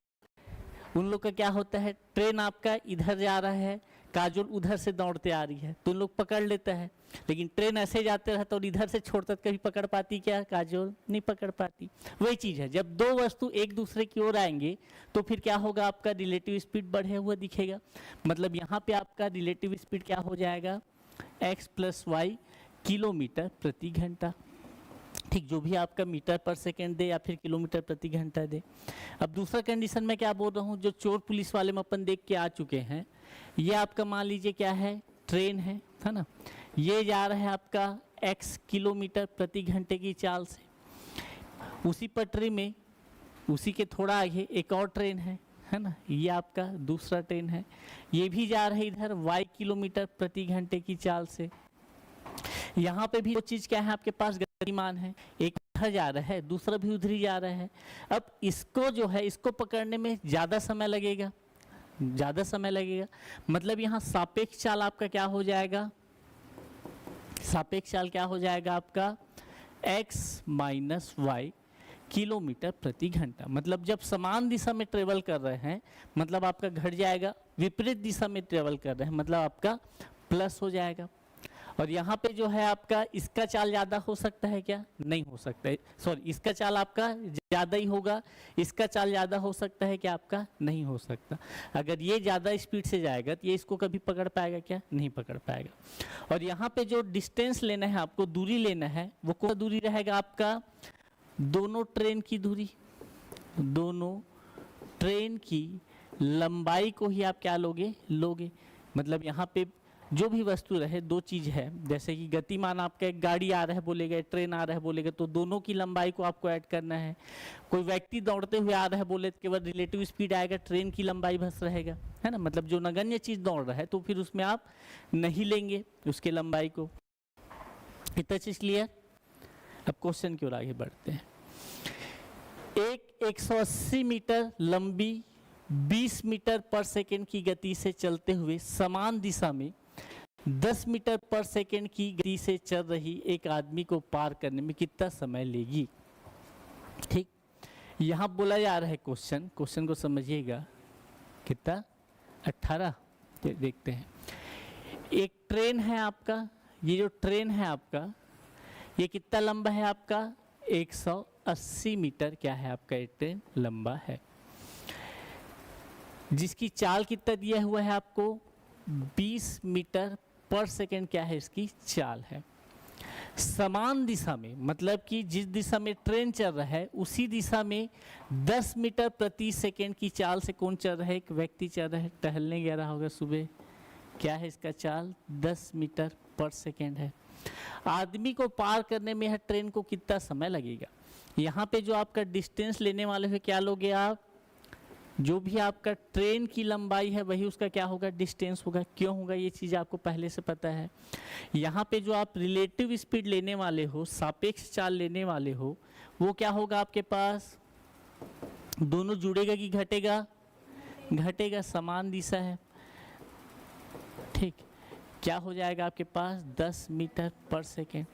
उन लोग का क्या होता है, ट्रेन आपका इधर जा रहा है, काजोल उधर से दौड़ते आ रही है तो उन लोग पकड़ लेता है, लेकिन ट्रेन ऐसे जाते रहता और इधर से छोड़ता कभी पकड़ पाती क्या, काजोल नहीं पकड़ पाती। वही चीज़ है, जब दो वस्तु एक दूसरे की ओर आएंगे तो फिर क्या होगा, आपका रिलेटिव स्पीड बढ़े हुआ दिखेगा। मतलब यहाँ पे आपका रिलेटिव स्पीड क्या हो जाएगा, x + y किलोमीटर प्रति घंटा। ठीक, जो भी आपका मीटर पर सेकेंड दे या फिर किलोमीटर प्रति घंटा दे। अब दूसरा कंडीशन में क्या बोल रहा हूँ, जो चोर पुलिस वाले में अपन देख के आ चुके हैं, ये आपका मान लीजिए क्या है, ट्रेन है ना, ये जा रहा है आपका x किलोमीटर प्रति घंटे की चाल से। उसी पटरी में उसी के थोड़ा आगे एक और ट्रेन है ना, ये आपका दूसरा ट्रेन है, ये भी जा रहा है इधर y किलोमीटर प्रति घंटे की चाल से। यहाँ पे भी वो चीज़ क्या है, आपके पास गतिमान है, एक इधर जा रहा है, दूसरा भी उधर ही जा रहा है। अब इसको जो है, इसको पकड़ने में ज़्यादा समय लगेगा, ज़्यादा समय लगेगा। मतलब यहाँ सापेक्ष चाल आपका क्या हो जाएगा, सापेक्ष चाल क्या हो जाएगा आपका x - y किलोमीटर प्रति घंटा। मतलब जब समान दिशा में ट्रेवल कर रहे हैं मतलब आपका घट जाएगा, विपरीत दिशा में ट्रेवल कर रहे हैं मतलब आपका प्लस हो जाएगा। और यहाँ पे जो है आपका इसका चाल ज़्यादा हो सकता है क्या, नहीं हो सकता है, सॉरी इसका चाल आपका ज़्यादा ही होगा, इसका चाल ज़्यादा हो सकता है क्या, आपका नहीं हो सकता। अगर ये ज़्यादा स्पीड से जाएगा तो ये इसको कभी पकड़ पाएगा क्या, नहीं पकड़ पाएगा। और यहाँ पे जो डिस्टेंस लेना है आपको, दूरी लेना है, वो कौन सा दूरी रहेगा आपका, दोनों ट्रेन की दूरी, दोनों ट्रेन की लंबाई को ही आप क्या लोगे। मतलब यहाँ पे जो भी वस्तु रहे, दो चीज़ है, जैसे कि गतिमान आपका एक गाड़ी आ रहा है बोलेगा, ट्रेन आ रहा है बोलेगा, तो दोनों की लंबाई को आपको ऐड करना है। कोई व्यक्ति दौड़ते हुए आ रहा है बोले तो केवल रिलेटिव स्पीड आएगा, ट्रेन की लंबाई बस रहेगा, है ना। मतलब जो नगण्य चीज़ दौड़ रहा है तो फिर उसमें आप नहीं लेंगे उसके लंबाई को। इतना चीज़ क्लियर। अब क्वेश्चन की ओर आगे बढ़ते हैं। एक 180 मीटर लंबी 20 मीटर पर सेकेंड की गति से चलते हुए समान दिशा में 10 मीटर पर सेकेंड की गति से चल रही एक आदमी को पार करने में कितना समय लेगी। ठीक, यहाँ बोला जा रहा है क्वेश्चन को समझिएगा, कितना 18। देखते हैं, एक ट्रेन है आपका, ये जो ट्रेन है आपका ये कितना लंबा है आपका 180 मीटर क्या है आपका ये ट्रेन लंबा है, जिसकी चाल कितना दिया हुआ है आपको 20 मीटर पर सेकेंड क्या है इसकी चाल है। समान दिशा में मतलब कि जिस दिशा में ट्रेन चल रहा है उसी दिशा में 10 मीटर प्रति सेकेंड की चाल से कौन चल रहा है, एक व्यक्ति चल रहा है, टहलने गया रहा होगा सुबह, क्या है इसका चाल 10 मीटर पर सेकेंड है। आदमी को पार करने में यह ट्रेन को कितना समय लगेगा। यहाँ पे जो आपका डिस्टेंस लेने वाले हैं क्या लोगे आप, जो भी आपका ट्रेन की लंबाई है वही उसका क्या होगा डिस्टेंस होगा। क्यों होगा ये चीज़ आपको पहले से पता है। यहाँ पे जो आप रिलेटिव स्पीड लेने वाले हो, सापेक्ष चाल लेने वाले हो, वो क्या होगा आपके पास, दोनों जुड़ेगा कि घटेगा, घटेगा, समान दिशा है। ठीक, क्या हो जाएगा आपके पास 10 मीटर पर सेकेंड।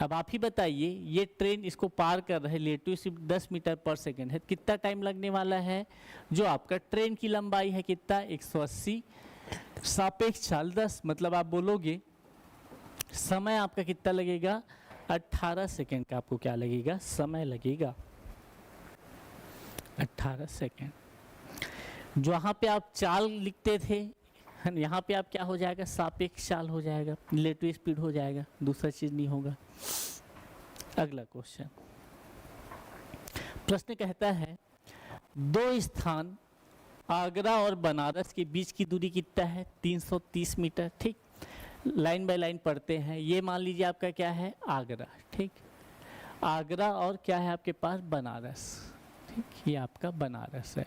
अब आप ही बताइए, ये ट्रेन इसको पार कर रहा है, रिलेटिव स्पीड 10 मीटर पर सेकेंड है, कितना टाइम लगने वाला है। जो आपका ट्रेन की लंबाई है कितना 180, सापेक्ष चाल 10, मतलब आप बोलोगे समय आपका कितना लगेगा 18 सेकेंड का आपको क्या लगेगा समय लगेगा 18 सेकेंड। जहाँ पे आप चाल लिखते थे यहाँ पे आप क्या हो जाएगा सापेक्ष चाल हो जाएगा, रिलेटिव स्पीड हो जाएगा, दूसरा चीज नहीं होगा। अगला क्वेश्चन, प्रश्न कहता है दो स्थान आगरा और बनारस के बीच की दूरी कितना है 330 मीटर। ठीक, लाइन बाय लाइन पढ़ते हैं। ये मान लीजिए आपका क्या है आगरा, ठीक, आगरा और क्या है आपके पास बनारस, ठीक, ये आपका बनारस है।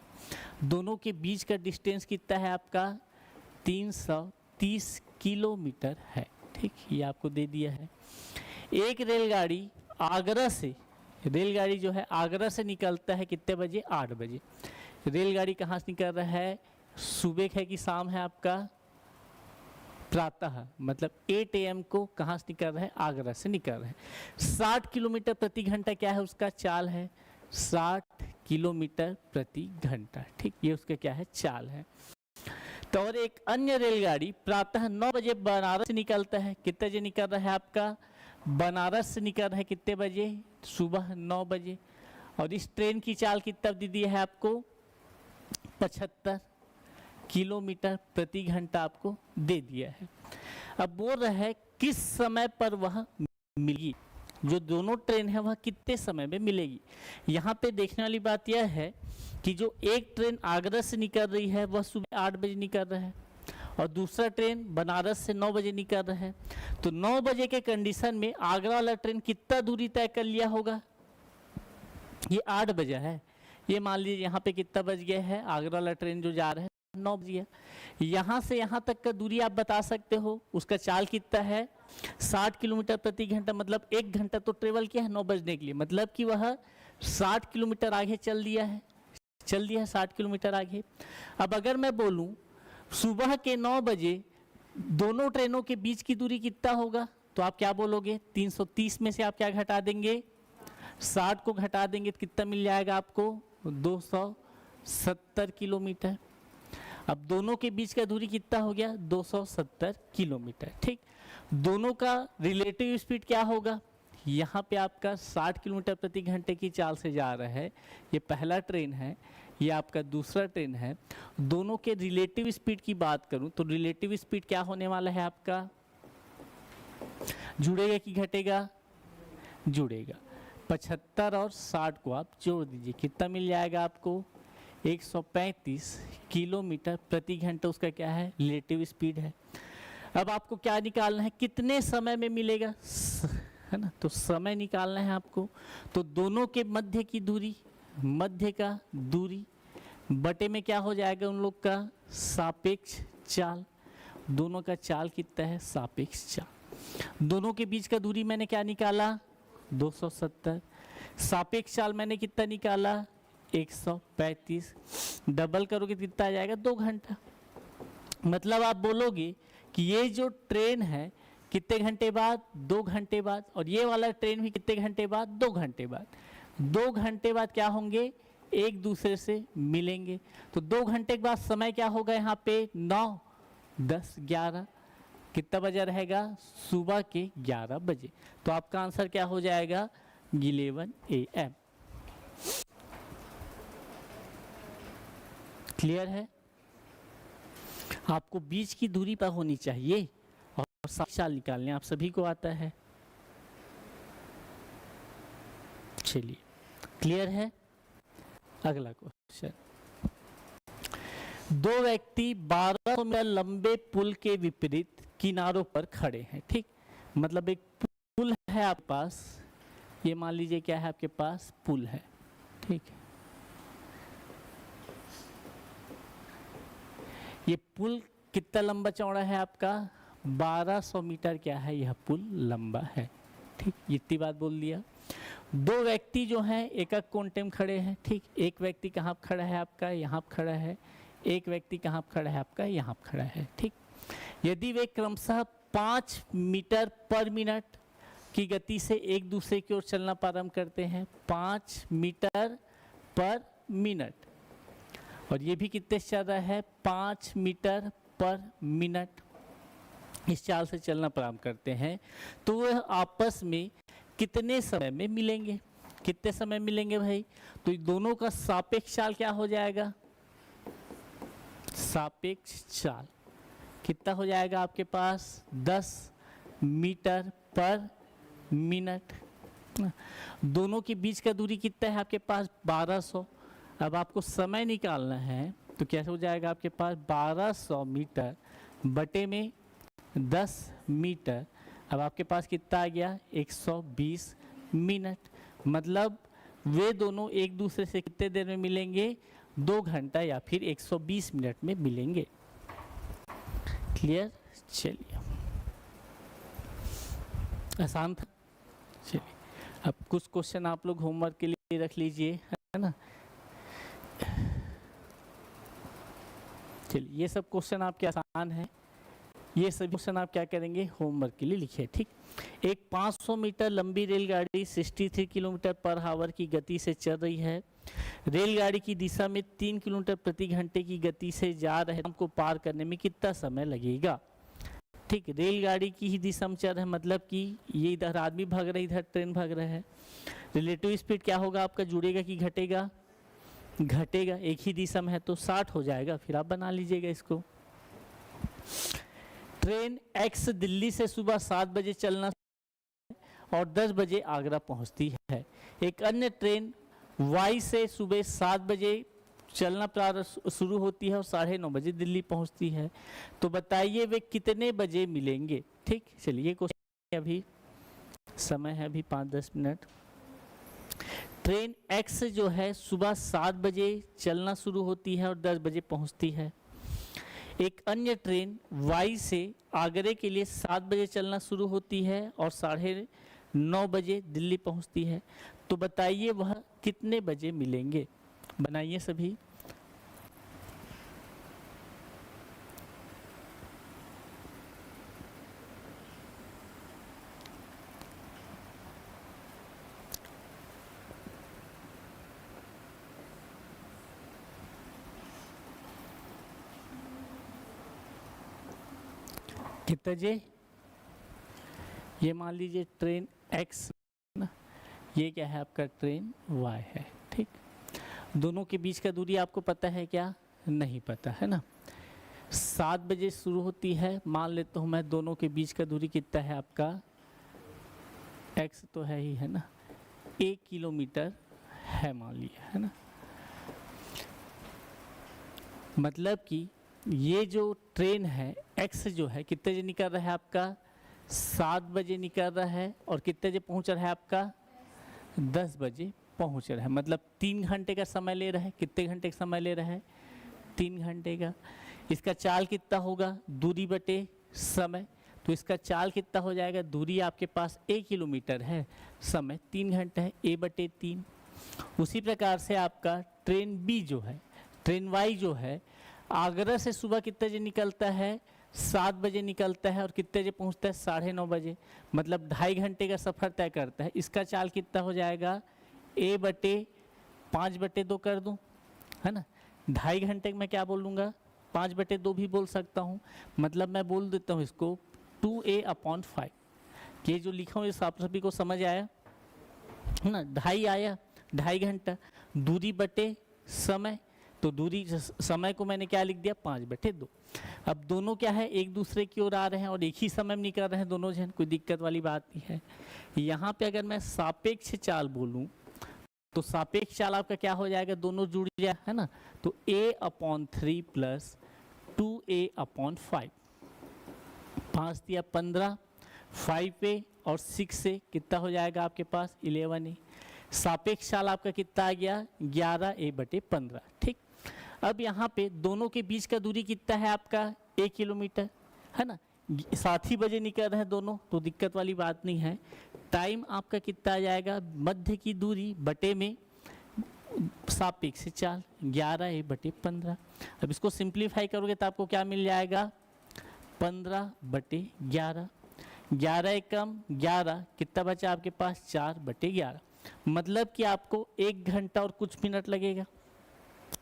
दोनों के बीच का डिस्टेंस कितना है आपका 330 किलोमीटर है। ठीक, ये आपको दे दिया है। एक रेलगाड़ी आगरा से, रेलगाड़ी जो है आगरा से निकलता है कितने बजे 8 बजे। रेलगाड़ी कहाँ से निकल रहा है, सुबह है कि शाम है आपका प्रातः, मतलब 8 AM को कहाँ से निकल रहा है आगरा से निकल रहा है। 60 किलोमीटर प्रति घंटा क्या है उसका चाल है, 60 किलोमीटर प्रति घंटा। ठीक, ये उसका क्या है, चाल है। तो और एक अन्य रेलगाड़ी प्रातः 9 बजे बनारस से निकलता है। कितने बजे निकल रहा है आपका, बनारस से निकल रहा है कितने बजे, सुबह 9 बजे। और इस ट्रेन की चाल कितना दे दी है आपको, 75 किलोमीटर प्रति घंटा आपको दे दिया है। अब बोल रहा है किस समय पर वह मिलेगी, जो दोनों ट्रेन है वह कितने समय में मिलेगी। यहाँ पे देखने वाली बात यह है कि जो एक ट्रेन आगरा से निकल रही है वह सुबह 8 बजे निकल रहा है और दूसरा ट्रेन बनारस से 9 बजे निकल रहा है। तो 9 बजे के कंडीशन में आगरा वाला ट्रेन कितना दूरी तय कर लिया होगा, ये 8 बजे है, ये मान लीजिए यहाँ पे कितना बज गया है, आगरा वाला ट्रेन जो जा रहा है 9 बजे। यहाँ से यहाँ तक का दूरी आप बता सकते हो, उसका चाल कितना है, 60 किलोमीटर प्रति घंटा। मतलब 1 घंटा तो ट्रेवल किया है 9 बजने के लिए, मतलब कि वह 60 किलोमीटर आगे चल दिया है 60 किलोमीटर आगे। अब अगर मैं बोलूँ सुबह के 9 बजे दोनों ट्रेनों के बीच की दूरी कितना होगा, तो आप क्या बोलोगे, 330 में से आप क्या घटा देंगे, 60 को घटा देंगे तो कितना मिल जाएगा आपको, 270 किलोमीटर। अब दोनों के बीच का दूरी कितना हो गया, 270 किलोमीटर। ठीक, दोनों का रिलेटिव स्पीड क्या होगा, यहाँ पे आपका 60 किलोमीटर प्रति घंटे की चाल से जा रहा है, ये पहला ट्रेन है, ये आपका दूसरा ट्रेन है। दोनों के रिलेटिव स्पीड की बात करूं तो रिलेटिव स्पीड क्या होने वाला है आपका, जुड़ेगा कि घटेगा, जुड़ेगा। 75 और 60 को आप जोड़ दीजिए, कितना मिल जाएगा आपको, 135 किलोमीटर प्रति घंटा उसका क्या है, रिलेटिव स्पीड है। अब आपको क्या निकालना है, कितने समय में मिलेगा, है ना, तो समय निकालना है आपको। तो दोनों के मध्य की दूरी, मध्य का दूरी बटे में क्या हो जाएगा, उन लोग का सापेक्ष चाल। दोनों का चाल कितना है, सापेक्ष चाल। दोनों के बीच का दूरी मैंने क्या निकाला, 270। सापेक्ष चाल मैंने कितना निकाला, 135। डबल करोगे कितना आ जाएगा, 2 घंटा। मतलब आप बोलोगे कि ये जो ट्रेन है कितने घंटे बाद, 2 घंटे बाद, और ये वाला ट्रेन भी कितने घंटे बाद, 2 घंटे बाद। 2 घंटे बाद क्या होंगे, एक दूसरे से मिलेंगे। तो 2 घंटे के बाद समय क्या होगा यहाँ पे, 9, 10, 11, कितना बजा रहेगा, सुबह के 11 बजे। तो आपका आंसर क्या हो जाएगा, 11 AM। क्लियर है, आपको बीच की दूरी पर होनी चाहिए और सापेक्ष चाल निकालने आप सभी को आता है। चलिए, क्लियर है। अगला क्वेश्चन, 2 व्यक्ति 1200 मीटर लंबे पुल के विपरीत किनारों पर खड़े हैं। ठीक, मतलब एक पुल है आपके पास, ये मान लीजिए क्या है आपके पास, पुल है। ठीक, ये पुल कितना लंबा चौड़ा है आपका, 1200 मीटर क्या है, यह पुल लंबा है। ठीक, इतनी बात बोल दिया। 2 व्यक्ति जो हैं एक कोण टेम खड़े हैं। ठीक, एक व्यक्ति कहाँ खड़ा है आपका, यहाँ खड़ा है। एक व्यक्ति कहाँ खड़ा है आपका, यहाँ खड़ा है। ठीक, यदि वे क्रमशः 5 मीटर पर मिनट की गति से एक दूसरे की ओर चलना प्रारंभ करते हैं, 5 मीटर पर मिनट, और ये भी कितने से चल रहा है, 5 मीटर पर मिनट, इस चाल से चलना प्रारंभ करते हैं, तो वह आपस में कितने समय में मिलेंगे। कितने समय मिलेंगे भाई, तो दोनों का सापेक्ष चाल क्या हो जाएगा, सापेक्ष चाल कितना हो जाएगा आपके पास, 10 मीटर पर मिनट। दोनों के बीच का दूरी कितना है आपके पास, 1200। अब आपको समय निकालना है तो कैसे हो जाएगा आपके पास, 1200 मीटर बटे में 10 मीटर। अब आपके पास कितना आ गया, 120 मिनट। मतलब वे दोनों एक दूसरे से कितने देर में मिलेंगे, 2 घंटा या फिर 120 मिनट में मिलेंगे। क्लियर, चलिए, आसान था। चलिए, अब कुछ क्वेश्चन आप लोग होमवर्क के लिए रख लीजिए, है ना। चलिए, ये सब क्वेश्चन आपके आसान हैं, ये सभी क्वेश्चन आप क्या करेंगे, होमवर्क के लिए लिखिए। ठीक, एक 500 मीटर लंबी रेलगाड़ी 63 किलोमीटर पर आवर की गति से चल रही है। रेलगाड़ी की दिशा में 3 किलोमीटर प्रति घंटे की गति से जा रहे ट्राम को पार करने में कितना समय लगेगा। ठीक, रेलगाड़ी की ही दिशा में चल रहा है, मतलब कि ये इधर आदमी भाग रहा है, इधर ट्रेन भाग रहा है। रिलेटिव स्पीड क्या होगा आपका, जुड़ेगा कि घटेगा, घटेगा, एक ही दिशा में है तो 60 हो जाएगा। फिर आप बना लीजिएगा इसको। ट्रेन एक्स दिल्ली से सुबह 7 बजे चलना और 10 बजे आगरा पहुंचती है। एक अन्य ट्रेन वाई से सुबह 7 बजे चलना प्रारंभ शुरू होती है और 9:30 बजे दिल्ली पहुंचती है। तो बताइए वे कितने बजे मिलेंगे। ठीक, चलिए क्वेश्चन, अभी समय है अभी 5-10 मिनट। ट्रेन एक्स जो है सुबह 7 बजे चलना शुरू होती है और 10 बजे पहुंचती है। एक अन्य ट्रेन वाई से आगरे के लिए 7 बजे चलना शुरू होती है और 9:30 बजे दिल्ली पहुंचती है। तो बताइए वह कितने बजे मिलेंगे। बनाइए सभी। कितना जे, ये मान लीजिए ट्रेन एक्स ना, ये क्या है आपका ट्रेन वाई है। ठीक, दोनों के बीच का दूरी आपको पता है क्या, नहीं पता है ना। 7 बजे शुरू होती है, मान लेता हूँ मैं, दोनों के बीच का दूरी कितना है आपका, एक्स तो है ही है ना, 1 किलोमीटर है मान लिया है ना। मतलब कि ये जो ट्रेन है एक्स जो है कितने बजे निकल रहा है आपका, 7 बजे निकल रहा है और कितने बजे पहुंच रहा है आपका, 10 बजे पहुंच रहा है। मतलब 3 घंटे का समय ले रहा है। कितने घंटे का समय ले रहा है, 3 घंटे का। इसका चाल कितना होगा, दूरी बटे समय, तो इसका चाल कितना हो जाएगा, दूरी आपके पास 1 किलोमीटर है, समय 3 घंटे है, A/3। उसी प्रकार से आपका ट्रेन बी जो है, ट्रेन वाई जो है, आगरा से सुबह कितने बजे निकलता है, 7 बजे निकलता है और कितने बजे पहुंचता है, 9:30 बजे। मतलब 2.5 घंटे का सफ़र तय करता है। इसका चाल कितना हो जाएगा, A/5/2 कर दूं, है ना। 2.5 घंटे में क्या बोल दूंगा, 5/2 भी बोल सकता हूँ। मतलब मैं बोल देता हूँ इसको 2A/5। ये जो लिखा हूँ इस आप सभी को समझ आया है ना। 2.5 आया, 2.5 घंटा, दूरी बटे समय, तो दूरी समय को मैंने क्या लिख दिया, 5/2। अब दोनों क्या है, एक दूसरे की ओर आ रहे हैं और एक ही समय में निकल रहे हैं दोनों जन, कोई दिक्कत वाली बात नहीं है। यहाँ पे अगर मैं सापेक्ष चाल बोलूँ तो सापेक्ष चाल आपका क्या हो जाएगा, दोनों जुड़ जाए है ना। तो A/3 प्लस 2A/5, 5 दिया 15, 5A और 6 से कितना हो जाएगा आपके पास 11A। सापेक्ष चाल आपका कितना आ गया, 11A/15। ठीक, अब यहाँ पे दोनों के बीच का दूरी कितना है आपका, 1 किलोमीटर है ना। 7 ही बजे निकल रहे हैं दोनों, तो दिक्कत वाली बात नहीं है। टाइम आपका कितना आ जाएगा, मध्य की दूरी बटे में सापेक्ष चाल 11A/15। अब इसको सिंप्लीफाई करोगे तो आपको क्या मिल जाएगा, 15/11। 11 एकम 11, कितना बचा आपके पास, 4/11। मतलब कि आपको 1 घंटा और कुछ मिनट लगेगा।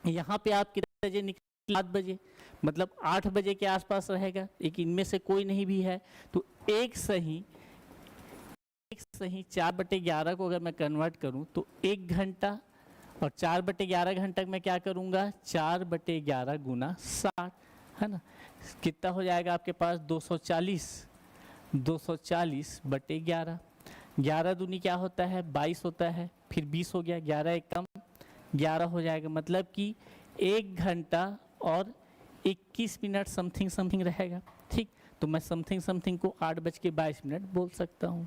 यहाँ पे आप कितने बजे निकले, 7 बजे, मतलब 8 बजे के आसपास रहेगा। एक इनमें से कोई नहीं भी है, तो एक सही 4/11 को अगर मैं कन्वर्ट करूं तो 1 घंटा, और 4/11 घंटा मैं क्या करूंगा, 4/11 गुना 60 है ना। कितना हो जाएगा आपके पास, 240/11। 11 दूनी क्या होता है, 22 होता है, फिर 20 हो गया, 11 एकम 11 हो जाएगा। मतलब कि 1 घंटा और 21 मिनट समथिंग रहेगा। ठीक, तो मैं समथिंग को 8:22 बोल सकता हूँ।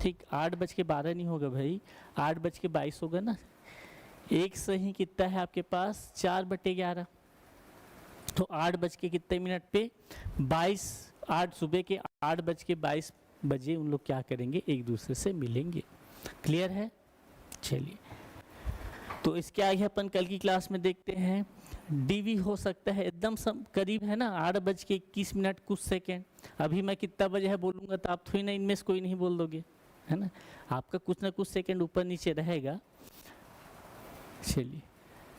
ठीक, 8:12 नहीं होगा भाई, 8:22 होगा ना। एक सही कितना है आपके पास, 4/11। तो 8 कितने मिनट पे 22, 8 सुबह के 8:22 बजे उन लोग क्या करेंगे, एक दूसरे से मिलेंगे। क्लियर है, चलिए। तो इसके आगे अपन कल की क्लास में देखते हैं। डीवी हो सकता है एकदम करीब है ना, 8:21 कुछ सेकेंड। अभी मैं कितना बजे है बोलूँगा तो आप थोड़ी ना इनमें से कोई नहीं बोल दोगे, है ना। आपका कुछ ना कुछ सेकेंड ऊपर नीचे रहेगा। चलिए,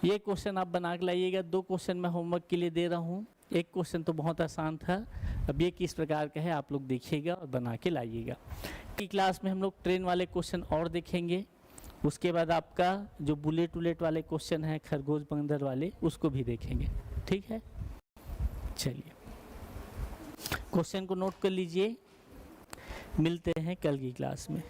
ये क्वेश्चन आप बना के लाइएगा। 2 क्वेश्चन मैं होमवर्क के लिए दे रहा हूँ। एक क्वेश्चन तो बहुत आसान था, अब ये किस प्रकार का है आप लोग देखिएगा और बना के लाइएगा। की क्लास में हम लोग ट्रेन वाले क्वेश्चन और देखेंगे, उसके बाद आपका जो बुलेट उलेट वाले क्वेश्चन है, खरगोश बंदर वाले, उसको भी देखेंगे। ठीक है, चलिए क्वेश्चन को नोट कर लीजिए। मिलते हैं कल की क्लास में।